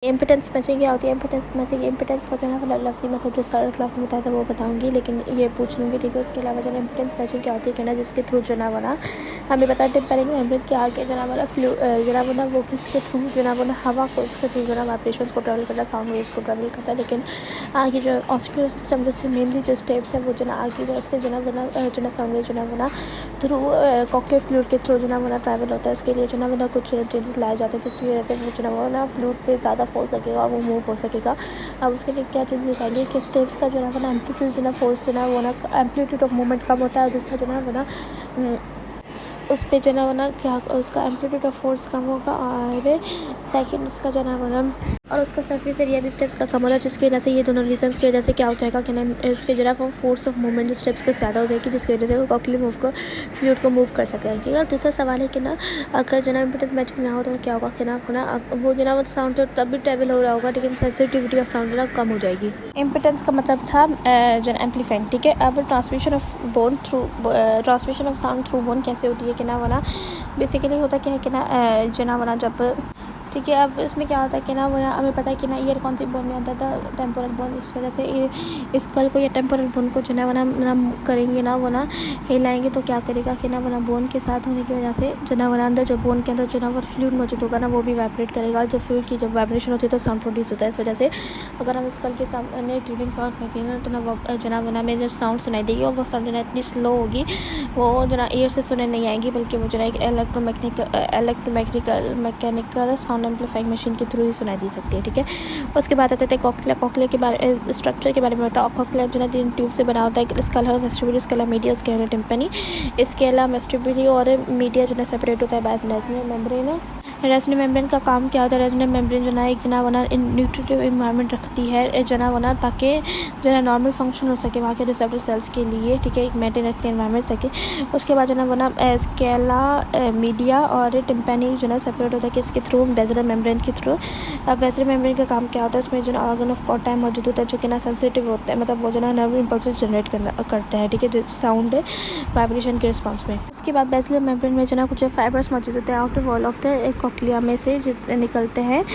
Impedance matching क्या होती है? इम्पिटेंस मैचिंग, इम्पिटेंस का जो है ना लफ्ज़ी मतलब जो सर आपने बताया था वो बताऊंगी, लेकिन ये पूछ लूँगी, ठीक है। उसके अलावा जो है इम्पिटेंस मैचिंग क्या होती है कहना, जिसके थ्रू जो ना बना हमें पता है टेम्परिंग मेम्ब्रेन के आगे जो ना बना फ्लू जो ना बना वो किसके थ्रू जो ना बना हवा को उसके थ्रू जो ना वाइब्रेशंस को ट्रैवल करता, साउंड वेव्स को ट्रैवल करता है। लेकिन आगे जो ऑस्कुलर सिस्टम जैसे मेनली जो स्टेप्स है वो जो ना आगे जो उससे जो ना बना जो ना साउंड वेव जो ना बना थ्रू कॉक्लियर फ्लूइड के थ्रू जो ना बना ट्रैवल होता है। उसके लिए जो ना बना कुछ चेंजेस लाए जाते हैं जिसकी वजह से वो जो ना वो ना फ्लूइड पे ज़्यादा फोर्स लगेगा और वो मूव हो सकेगा। अब उसके लिए क्या चीज़ें चाहिए कि स्टेप्स का जो है ना एम्पलीट्यूड जो ना फोर्स जो ना वो ना एम्पलीट्यूड ऑफ मूवमेंट कम होता है। दूसरा जो है वो ना उस पे जो ना वो ना क्या उसका एम्पलीट्यूड ऑफ फोर्स कम होगा और सेकंड उसका जो ना वो ना और उसका सरफेस एरिया भी स्टेप्स का कम होता है, जिसकी वजह से ये दोनों रीजंस की वजह से क्या हो जाएगा कि ना इस पे जो है वो फोर्स ऑफ मूवमेंट स्टेप्स का ज़्यादा हो जाएगी, जिसकी वजह से वो कॉक्लियर मूव को फ्लूइड को मूव कर सकेगा, ठीक है। दूसरा सवाल है कि ना अगर जो ना इम्पिडेंस मैचिंग ना हो तो क्या होगा कि ना वो जो ना वो साउंड तो तब भी ट्रेवल हो रहा होगा लेकिन सेंसिटिविटी ऑफ साउंड ना कम हो जाएगी। इम्पिडेंस का मतलब था जो एम्पलीफाइंग, ठीक है। अब transmission of sound through bone कैसे होती है कि ना वो ना बेसिकली होता क्या है कि ना जो ना वो ना जब ठीक है। अब इसमें क्या होता है कि ना वो हमें पता है कि ना ईयर कौन सी बोन में आता था, टेम्पोरल बोन। इस वजह से इस कल को या टेम्पोरल बोन को जो है वो ना करेंगे ना वो ना हिलाएंगे तो क्या करेगा कि ना वो ना बोन के साथ होने की वजह से जो ना वो अंदर जो बोन के अंदर जो ना वो फ्लूइड मौजूद होगा ना वो भी वाइब्रेट करेगा। जो फ्लूइड की जब वाइब्रेशन होती है तो साउंड प्रोड्यूस होता है। इस वजह से अगर हम इस कल के सामने ट्यूनिंग फॉर्क रखेंगे ना तो ना वो जो ना वो ना में जो साउंड सुनाई देगी और वो साउंड जो ना इतनी स्लो होगी वो जो ना एयर से सुने नहीं आएगी, बल्कि वो जो ना एक मैकेनिकल साउंड एम्पलीफाइंग मशीन के थ्रू ही सुनाई दे सकती है, ठीक है। उसके बाद आते थे कॉक्लिया के बारे स्ट्रक्चर के बारे में बताओ। कॉक्लिया जो ना 3 ट्यूब से बना होता है, स्कल वेस्टिब्यूल, स्कल मीडिया, उसके अलावा टिम्पनी। इसके अलावा वेस्टिब्यूल और मीडिया जो ना सेपरेट होता है बाय रेजोनेंस मेम्ब्रेन है। रेजोनेंस मेम्ब्रेन का काम क्या होता है? रेजोनेंस मेम्ब्रेन जो ना एक जना वना न्यूट्रिटिव इन्वायरमेंट रखती है जना वना ताकि जो ना नॉर्मल फंक्शन हो सके वहाँ के रिसेप्टर सेल्स के लिए, ठीक है। एक मेंटेन रखते हैं इन्वायरमेंट सके। उसके बाद जो ना वना स्केला मीडिया और टिम्पैनी जो ना सेपरेट होता है किसके थ्रू? बेसिलर मेम्ब्रेन के थ्रू। अब बेसिलर मेम्ब्रेन का काम क्या होता है? इसमें जो ना ऑर्गन ऑफ कॉटा मौजूद होता है जो कि ना सेंसिटिव होता है, मतलब वो जो ना नर्व इम्पल्सेस जनरेट करता है, ठीक है, जो साउंड वाइब्रेशन के रिस्पॉन्स में। उसके बाद बेसिलर मेम्ब्रेन में जो ना कुछ फाइबर्स मौजूद होते हैं outer wall of the cochlea में से निकलते हैं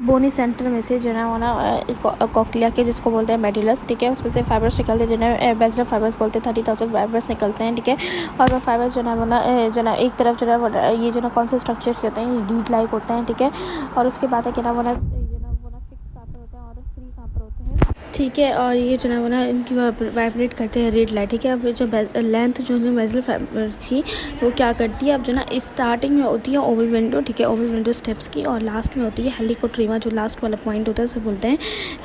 बोनी सेंटर में से जो ना वो ना कॉक्लिया के जिसको बोलते हैं मेडुलस, ठीक है। उसमें से फाइबर्स निकलते हैं जिन्हें बेसिलर फाइबर्स बोलते हैं। 30,000 फाइबर्स निकलते हैं, ठीक है। और वो फाइबर्स जो ना वो ना एक तरफ जो ना ये जो ना कौन से स्ट्रक्चर के होते हैं, लीड लाइक होते हैं, ठीक है। और उसके बाद है कि ना वो ना फिक्स कहाँ पर होते हैं और फ्री कहाँ पर होते हैं, ठीक है। और ये जो ना वो ना इनकी वाइब्रेट करते हैं रेड लाइट, ठीक है। अब जो लेंथ जो है बेसिलर फाइबर थी वो क्या करती है? अब जो ना स्टार्टिंग में होती है ओवल विंडो, ठीक है, ओवल विंडो स्टेप्स की, और लास्ट में होती है हेलिकोट्रीमा। जो लास्ट वाला पॉइंट होता है उसे बोलते हैं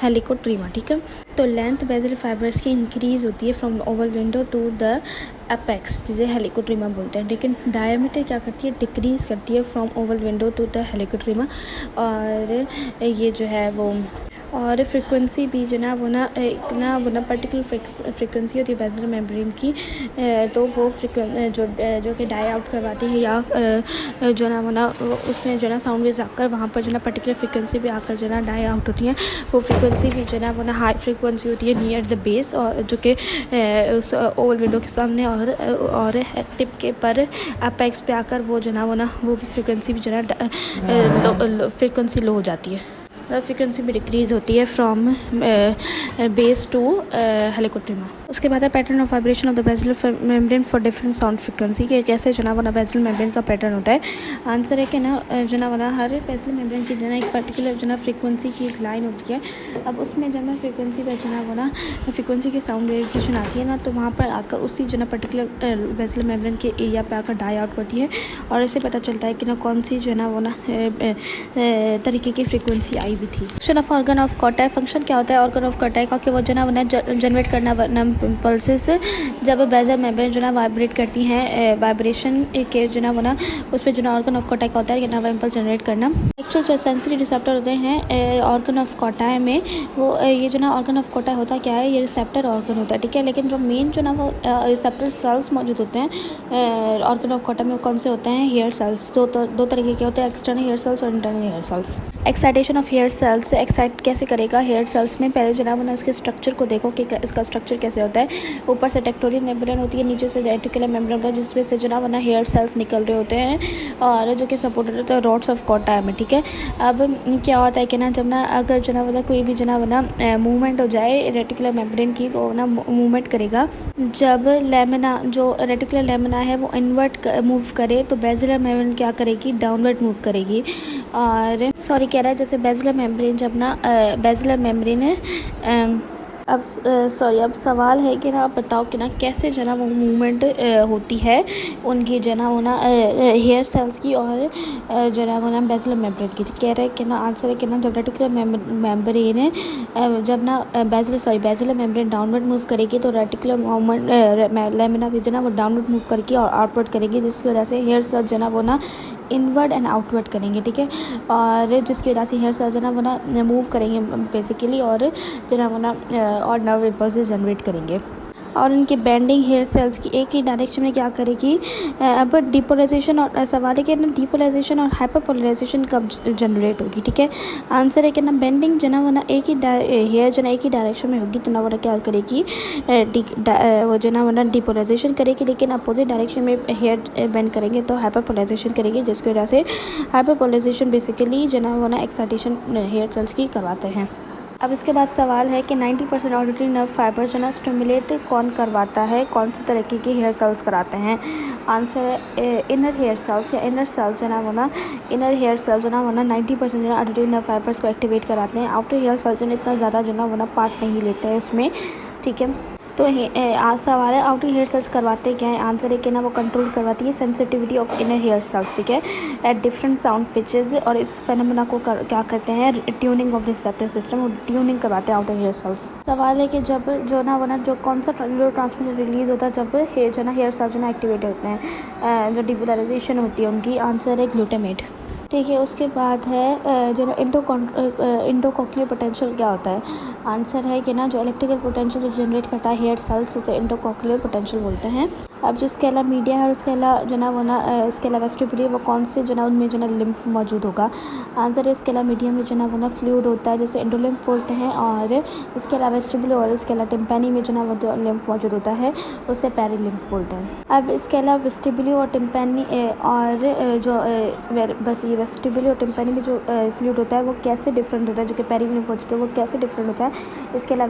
हेलिकोट्रीमा, ठीक है। तो लेंथ बेसिलर फाइबर्स की इंक्रीज होती है from oval window to the apex, जिसे हेलिकोट्रीमा बोलते हैं, लेकिन डायमीटर क्या करती है? डिक्रीज करती है from oval window to the helicotrema. और ये जो है वो और फ्रीक्वेंसी भी जो ना वो ना पर्टिकुलर फ्रीक्वेंसी होती है बेसिलर मेम्ब्रेन की, तो वो जो कि डाई आउट करवाती है या जो ना वो ना उसमें जो ना साउंड वेव्स आकर वहाँ पर जो ना पर्टिकुलर फ्रीक्वेंसी भी आकर जो ना डाई आउट होती है। वो फ्रीक्वेंसी भी जो ना वो ना हाई फ्रीक्वेंसी होती है नियर द बेस, और जो कि उस ओवल विंडो के सामने और टिप के पर अपेक्स पे आकर वो जो ना वो फ्रीक्वेंसी भी जो ना फ्रीक्वेंसी लो हो जाती है, फ्रीक्वेंसी भी डिक्रीज होती है फ्रॉम बेस टू हेलिकोट्रीमा। उसके बाद है pattern of vibration of the basilar membrane for different sound frequency के कैसे जो ना वो ना बेसिलर मेम्ब्रेन का पैटर्न होता है। आंसर है कि ना जो ना वो ना हर बेसिलर मेम्ब्रेन की जो ना एक पर्टिकुलर जो ना फ्रीक्वेंसी की एक लाइन होती है। अब उसमें जब ना फ्रीक्वेंसी पर जो ना वो ना फ्रीक्वेंसी की साउंड वेरिएशन आती है ना, तो वहाँ पर आकर उसी जो ना पर्टिकुलर बेसिलर मेम्ब्रेन के एरिया पर आकर डाई आउट करती है, और इससे पता चलता है कि ना कौन सी जो ना वो ना तरीके की फ्रीक्वेंसी आई भी थी। Function of organ of Corti, function क्या होता है ऑर्गन ऑफ कॉटा का? कि वो जो ना वो जनरेट करना पल्सेस जब बेसिलर मेम्ब्रेन जो ना वाइब्रेट करती हैं, वाइब्रेशन के जो ना वो ना उसमें जो ना ऑर्गन ऑफ कॉटा का होता है कि ना वो इम्पल्स जनरेट करना। एक्चुअल जो सेंसरी रिसेप्टर होते हैं ऑर्गन ऑफ कॉटा में, वो ये जो ना ऑर्गन ऑफ कॉटा होता क्या है? ये रिसेप्टर ऑर्गन होता है, ठीक है। लेकिन जो मेन जो ना वो रिसेप्टर सेल्स मौजूद होते हैं ऑर्गन ऑफ कॉटा में, कौन से होते हैं? Hair cells. दो तरीके के होते हैं, एक्सटर्नल हेयर सेल्स और internal hair cells. Excitation of hair cells excite कैसे करेगा हेयर सेल्स में? पहले जो ना वो ना इसके स्ट्रक्चर को देखो कि इसका स्ट्रक्चर कैसे होता है। होता है, ऊपर से टेक्टोरियल मेम्ब्रेन होती है, नीचे से रेटिकुलर मेम्ब्रेन होता है जिसमें से जो ना वरना हेयर सेल्स निकल रहे होते हैं और जो कि सपोर्टेड होता है रॉड्स ऑफ कोटा में, ठीक है। अब क्या होता है कि ना जब ना अगर जो ना वरना कोई भी जो ना वरना मूवमेंट हो जाए रेटिकुलर मेम्ब्रेन की तो ना मूवमेंट करेगा। जब लेमिना जो रेटिकुलर लेमिना है वो इनवर्ट मूव करे तो बेसिलर मेम्ब्रेन क्या करेगी, डाउनवर्ड मूव करेगी। और सॉरी कह रहा है जैसे बेसिलर मेम्ब्रेन जब ना बेसिलर मेम्ब्रेन है अब सवाल है कि ना आप बताओ कि ना कैसे जो ना वो मूवमेंट होती है उनकी जो ना वो ना हेयर सेल्स की और जो ना वो ना बेसिलर मेम्ब्रेन की। कह रहे हैं कि ना आंसर है कि ना जब रेटिकुलर मेम्ब्रेन है जब ना बेसिलर मेम्ब्रेन डाउनवर्ड मूव करेगी तो रेटिकुलर मूवमेंट लेमिना भी जो ना वो डाउनवर्ड मूव करेगी और आउटवर्ड करेगी, जिसकी वजह से हेयर सेल्स जो ना वो ना इनवर्ड एंड आउटवर्ड करेंगे, ठीक है। और जिसकी वजह से हेयर सेल्स जो ना वो ना मूव करेंगे बेसिकली और जो ना वो ना और नर्व इम्पल्सेस जनरेट करेंगे और उनकी बेंडिंग हेयर सेल्स की एक ही डायरेक्शन में क्या करेगी। अब डिपोलराइजेशन और सवाल है कि ना डिपोलराइजेशन और हाइपरपोलराइजेशन कब जनरेट होगी, ठीक है। आंसर है कि ना बेंडिंग जो ना वो ना एक ही हेयर जो ना एक ही डायरेक्शन में होगी तो ना वो ना क्या करेगी, वो जो ना वो ना डिपोलराइजेशन करेगी, लेकिन अपोजिट डायरेक्शन में हेयर बेंड करेंगे तो हाइपरपोलराइजेशन करेगी, जिसकी वजह से हाइपरपोलराइजेशन बेसिकली जो ना वो ना एक्साइटेशन हेयर सेल्स की करवाते हैं। अब इसके बाद सवाल है कि 90% ऑडिटरी नर्व फाइबर जो ना स्टिमुलेट कौन करवाता है, कौन सी तरीके के हेयर सेल्स कराते हैं। आंसर है इनर हेयर सेल्स या इनर सेल्स जो ना वो ना इनर हेयर सेल्स जो ना वो ना 90% जो ना ऑडिटरी नर्व फाइबर्स को एक्टिवेट कराते हैं। आउटर हेयर सेल्स जो इतना ज़्यादा जो ना वो ना पार्ट नहीं लेते हैं उसमें, ठीक है। तो आज सवाल है आउटर हेयर सेल्स करवाते क्या है। आंसर है कि ना वो कंट्रोल करवाती है sensitivity of inner hair cells, ठीक है, एट डिफरेंट साउंड पिचेस। और इस फेनोमेना को क्या करते हैं, ट्यूनिंग ऑफ रिसेप्टर सिस्टम, और ट्यूनिंग करवाते हैं आउटर हेयर सेल्स। सवाल है कि जब जो ना वो ना जो कौन सा न्यूरो ट्रांसमीटर रिलीज होता है जब जो ना हेयर सेल्स जो ना एक्टिवेट होते हैं, जो डिपोलराइजेशन होती है उनकी। आंसर है ग्लूटामेट, ठीक है। उसके बाद है जो ना इंडोकॉक्लियर पोटेंशियल क्या होता है। आंसर है कि ना जो इलेक्ट्रिकल पोटेंशियल जो जनरेट करता है हेयर सेल्स उसे इंडोकॉक्लियर पोटेंशियल बोलते हैं। अब जो स्केला मीडिया है और स्केला जो ना वो ना स्केला वेस्टिबुलर वो कौन से जो ना उनमें जो ना लिम्फ मौजूद होगा। आंसर है स्केला मीडिया में जो ना वो ना फ्लूइड होता है जिसे एंडोलिम्फ बोलते हैं, और स्केला वेस्टिबुलर और स्केला टिम्पैनी में जो ना वो जो लिम्फ मौजूद होता है उसे पेरिलिम्फ बोलते हैं। अब स्केला वेस्टिबुलर और टिम्पैनी और जो बस ये वेस्टिबुलर और टिम्पैनी में जो फ्लूइड होता है वो कैसे डिफरेंट होता है, जो कि पेरिलिम्फ होता है वो कैसे डिफरेंट होता है स्केला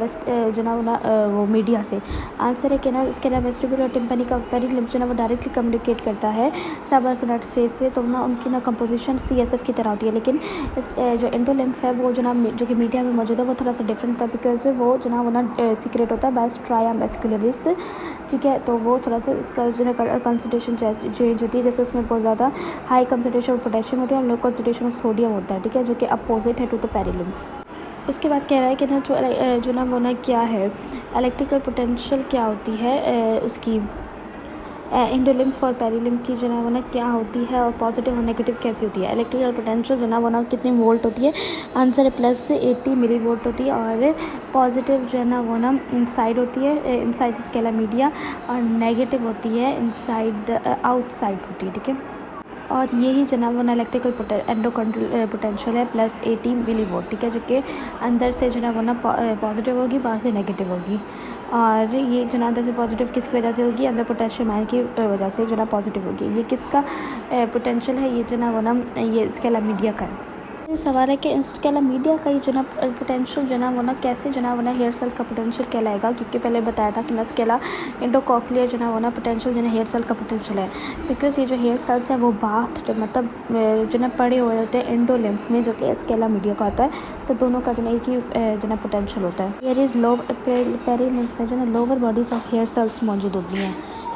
जो ना वो मीडिया से। आंसर है कि ना स्केला वेस्टिबुलर और टिम्पैनी का पेरिलिम्फ जो ना वो डायरेक्टली कम्युनिकेट करता है सबआर्कनोइड स्पेस से, तो ना उनकी ना कंपोजिशन CSF की तरह होती है। लेकिन इस जो एंडोलिम्फ है वो जो ना जो कि मीडिया में मौजूद है वो थोड़ा सा डिफरेंट था, बिकॉज वो जो ना वो ना सीक्रेट होता है बाय स्ट्राया मैस्कुलरिस, ठीक है। तो वो थोड़ा सा इसका जो है कंसंट्रेशन चेंज होती है, जैसे उसमें बहुत ज़्यादा हाई कंसंट्रेशन ऑफ पोटेशियम होती है और लो कंसंट्रेशन ऑफ सोडियम होता है, ठीक है, जो कि अपोजिट है टू द पेरिलिम्फ। उसके बाद कह रहा है कि ना जो ना वो ना क्या है इलेक्ट्रिकल पोटेंशियल क्या होती है उसकी इंडोलिम्फ और पेरिलिम्फ की जो ना वो ना क्या होती है और पॉजिटिव और नेगेटिव कैसी होती है। इलेक्ट्रिकल पोटेंशियल जो ना वो ना कितनी वोल्ट होती है। आंसर है +80 मिली वोल्ट होती है, और पॉजिटिव जो है ना वो ना इनसाइड होती है इनसाइड स्केला मीडिया, और नेगेटिव होती है इनसाइड आउटसाइड होती है, ठीक है। और यही जो ना वो ना इलेक्ट्रिकल पोटेंशियल है +80 मिली वोल्ट, ठीक है, जो कि अंदर से जो ना वो ना पॉजिटिव होगी, बाहर से नेगेटिव होगी। और ये जो ना अंदर से पॉजिटिव किसकी वजह से होगी, अंदर पोटेशियम आयन की वजह से जो ना पॉजिटिव होगी। ये किसका पोटेंशियल है, ये जो ना वो ना ये स्केला मीडिया का है। ये सवाल है कि स्केला मीडिया का ही जो ना पोटेंशियल जो ना वो ना कैसे जो ना वो ना हेयर सेल्स का पोटेंशियल कहलाएगा, क्योंकि पहले बताया था कि ना स्केला इंडोकॉक्लियर जो ना वो ना पोटेंशियल जो ना हेयर सेल का पोटेंशियल है, बिकॉज ये जो हेयर सेल्स है वो बाथ मतलब जो ना पड़े हुए होते हैं एंडोलिम्फ में, जो कि स्केला मीडिया का होता है, तो दोनों का जो ना एक ही जो ना पोटेंशियल होता है। हेयर इज पेरिलिम्फ में जो ना lower bodies of hair cells मौजूद होती हैं,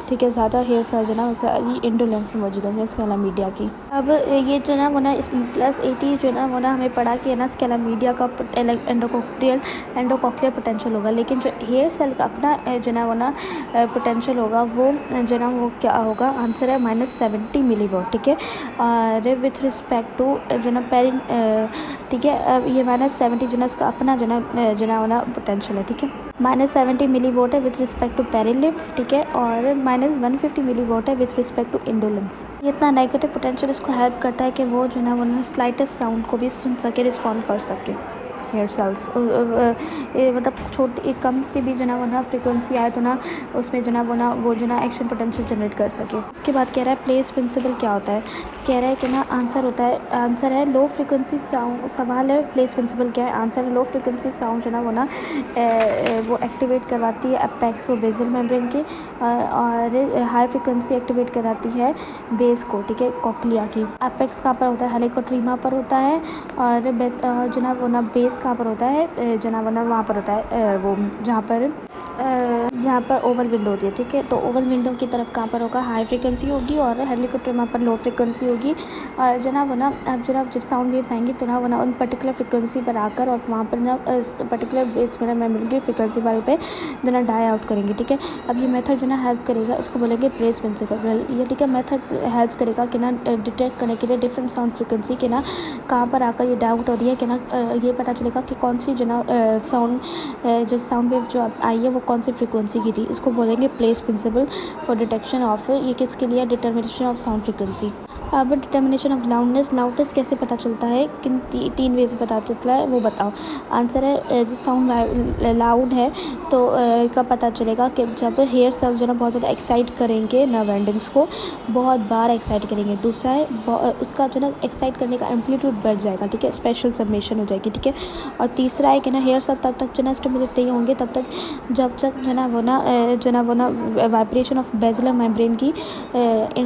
ठीक है, ज़्यादा हेयर सेल्स जो ना वैसे इंडोलिम्फ में मौजूद है स्केला मीडिया की। अब ये जो ना वो ना +80 जो ना वो ना हमें पढ़ा कि ना स्केला मीडिया का एंडोकॉक्लियर पोटेंशियल होगा, लेकिन जो हेयर सेल का अपना जो ना वो ना पोटेंशियल होगा वो जो ना वो क्या होगा। आंसर है -70 मिली वोल्ट, ठीक है। और विथ रिस्पेक्ट टू जो ना ठीक है, अब ये -70 जो ना इसका अपना जो ना वो ना पोटेंशियल है, ठीक है। -70 मिली वोल्ट है विथ रिस्पेक्ट टू पेरिलिम्फ, ठीक है, और -150 मिली वोल्ट है विथ रिस्पेक्ट टू इंडोलिम्फ। ये इतना नेगेटिव पोटेंशियल इसको हेल्प करता है कि वो जो ना वो स्लाइटेस्ट साउंड को भी सुन सके, रिस्पॉन्ड कर सके। हेयर सेल्स, मतलब छोटी कम से भी जो ना वो ना फ्रिक्वेंसी आए तो ना उसमें जो ना वो जो ना एक्शन पोटेंशियल जनरेट कर सके। उसके बाद कह रहा है प्लेस प्रिंसिपल क्या होता है, कह रहा है कि ना आंसर है लो फ्रिक्वेंसी साउंड। सवाल है प्लेस प्रिंसिपल क्या है, आंसर लो फ्रिक्वेंसी साउंड जो ना वो एक्टिवेट करवाती है अपेक्स व बेसल मेम्ब्रेन की, और हाई फ्रिक्वेंसी एक्टिवेट कराती है बेस को, ठीक है, कॉक्लिया की। अपेक्स कहाँ पर होता है, हेलिकोट्रीमा पर होता है, और बेस जो ना बेस कहाँ पर होता है, जो ना वहाँ पर होता है वो जहाँ पर ओवल विंडो होती है, ठीक है। तो ओवल विंडो की तरफ कहाँ पर होगा, हाई फ्रिक्वेंसी होगी, और हेलिकोट्रीमा पर लो फ्रिक्वेंसी होगी। और जो ना अब जब साउंड वेव्स आएंगी तो ना उन पर्टिकुलर फ्रिक्वेंसी पर आकर और वहाँ पर ना पर्टिकुलर बेस मेमोरी की फ्रिक्वेंसी वाले पे जो ना डाई आउट करेंगे, ठीक है। अब ये मेथड जो ना हेल्प करेगा, उसको बोलेंगे प्लेस प्रिंसिपल, ये ठीक है। मेथड हेल्प करेगा कि ना डिटेक्ट करने के लिए डिफरेंट साउंड फ्रिक्वेंसी के ना कहाँ पर आकर ये डाई आउट हो रही है, कि ना ये पता चलेगा कि कौन सी जो ना साउंड वेव जो आई है वो कौन सी फ्रिक्वेंसी की थी। इसको बोलेंगे place principle for detection of, ये किसके लिए, डिटर्मिनेशन ऑफ साउंड फ्रिक्वेंसी। अब डिटर्मिनेशन ऑफ लाउडनेस कैसे पता चलता है, किन तीन वे से पता चलता है वो बताओ। आंसर है जो साउंड लाउड है तो कब पता चलेगा, कि जब हेयर सेल्स जो ना बहुत ज़्यादा एक्साइट करेंगे नर्व एंडिंग्स को, बहुत बार एक्साइट करेंगे। दूसरा है उसका जो ना एक्साइट करने का एम्पलीट्यूड बढ़ जाएगा, ठीक है, स्पेशल सबमिशन हो जाएगी, ठीक है। और तीसरा है कि ना हेयर सेल्स तब तक जो ना स्टिमुलेट नहीं होंगे तब तक जब तक जो ना वाइब्रेशन ऑफ बेसिलर मेम्ब्रेन की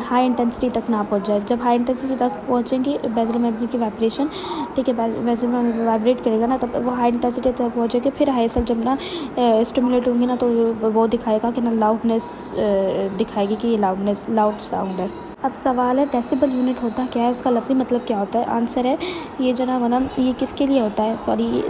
हाई इंटेंसिटी तक ना पहुंच जाए। जब हाई इंटेंसिटी तक पहुंचेंगी बेसिलर मेम्ब्रेन की वाइब्रेशन, ठीक है, बेसिलर मेम्ब्रेन वाइब्रेट करेगा ना, तब वो हाई इंटेंसिटी तक पहुंचेगी। फिर हाई सेल जब ना स्टिमुलेट होंगे ना तो वो दिखाएगा कि ना लाउडनेस दिखाएगी कि ये लाउड साउंड है। अब सवाल है डेसिबल यूनिट होता क्या है, उसका लफ्ज़ी मतलब क्या होता है। आंसर है ये जो ना ये किसके लिए होता है,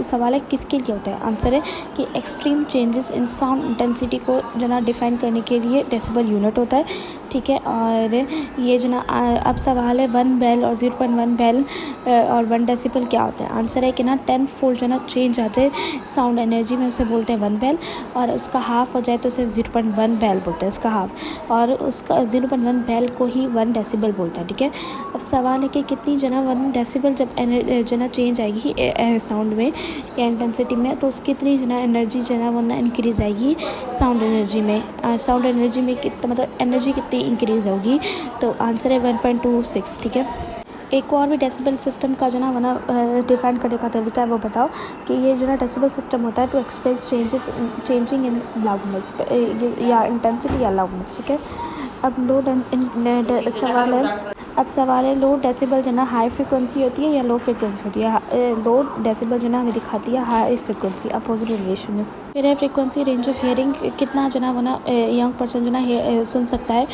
सवाल है किसके लिए होता है। आंसर है कि extreme changes in sound intensity को जो ना डिफाइन करने के लिए डेसिबल यूनिट होता है, ठीक है। और ये जो ना अब सवाल है 1 बेल और 0.1 बेल और 1 डेसिबल क्या होता है। आंसर है कि ना 10 फोल्ड जो ना चेंज आ जाए साउंड एनर्जी में, उसे बोलते हैं 1 बेल, और उसका हाफ हो जाए तो सिर्फ 0.1 बेल बोलते हैं इसका हाफ, और उसका 0.1 बेल को ही 1 डेसिबल बोलता है, ठीक है। अब सवाल है कि कितनी जो ना 1 डेसिबल जब जो ना चेंज आएगी साउंड में या इंटेंसिटी में, तो उसकी कितनी जो ना एनर्जी जो ना वो ना इंक्रीज़ आएगी साउंड एनर्जी में। साउंड एनर्जी में कितना मतलब एनर्जी कितनी इंक्रीज़ होगी, तो आंसर है 1.26, ठीक है। एक और भी डेसिबल सिस्टम का जो ना डिफाइन करने का तरीका है वो बताओ, कि ये जो ना डेसिबल सिस्टम होता है to express changing in loudness या इंटेंसिटी या लाउडनेस, ठीक है। अब सवाल है लो डेसिबल जो ना हाई फ्रिक्वेंसी होती है या लो फ्रिक्वेंसी होती है। लो डेसिबल जो ना हमें दिखाती है हाई फ्रिक्वेंसी अपोजिट रिलेशन में। फिर है फ्रिक्वेंसी रेंज ऑफ हियरिंग, कितना जो ना यंग पर्सन जो ना सुन सकता है,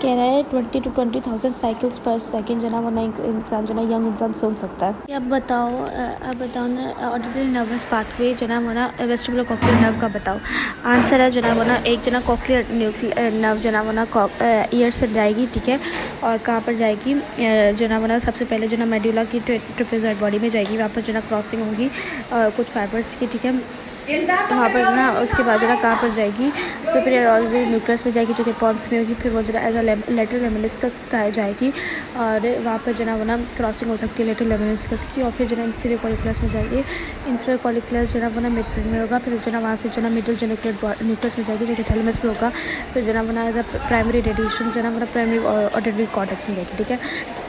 कह रहा है 20 to 20,000 साइकिल्स पर सेकेंड जो ना इंसान जो ना यंग इंसान सुन सकता है। अब बताओ ना ऑडिटरी नर्वस पाथवे जो ना वेस्टिबुलर कॉक्लियर नर्व का बताओ। आंसर है जो ना एक जो ना कॉक्लियर नर्व जो ना ईयर से जाएगी, ठीक है, और कहाँ पर जाएगी, जो ना सबसे पहले जो ना मेडुला की ट्रेपेजॉइड बॉडी में जाएगी, वहाँ पर जो ना क्रॉसिंग होगी कुछ फाइबर्स की, ठीक है। वहाँ पर ना उसके बाद जो ना कहाँ पर जाएगी, सुपीरियर ऑर्बिटल न्यूक्लियस में जाएगी जो कि पॉन्स में होगी। फिर वो जो ना एज अ लेटरल लेमिनिस्कस जाएगी, और वहाँ पर जो ना क्रॉसिंग हो सकती है लेटरल लेमिनिस्कस की, और फिर जो ना इंफीरियर कॉलिक्युलस में जाएगी। इंफीरियर कॉलिक्युलस जो ना मिड ब्रेन में होगा। फिर जो ना वहाँ से जो ना मिडिल जो न्यूक्लियस में जाएगी जो कि थैलेमस में होगा। फिर जो ना एज अ प्राइमरी रेडिएशन जो ना प्राइमरी ऑडिटरी कॉर्टेक्स में जाएगी, ठीक है।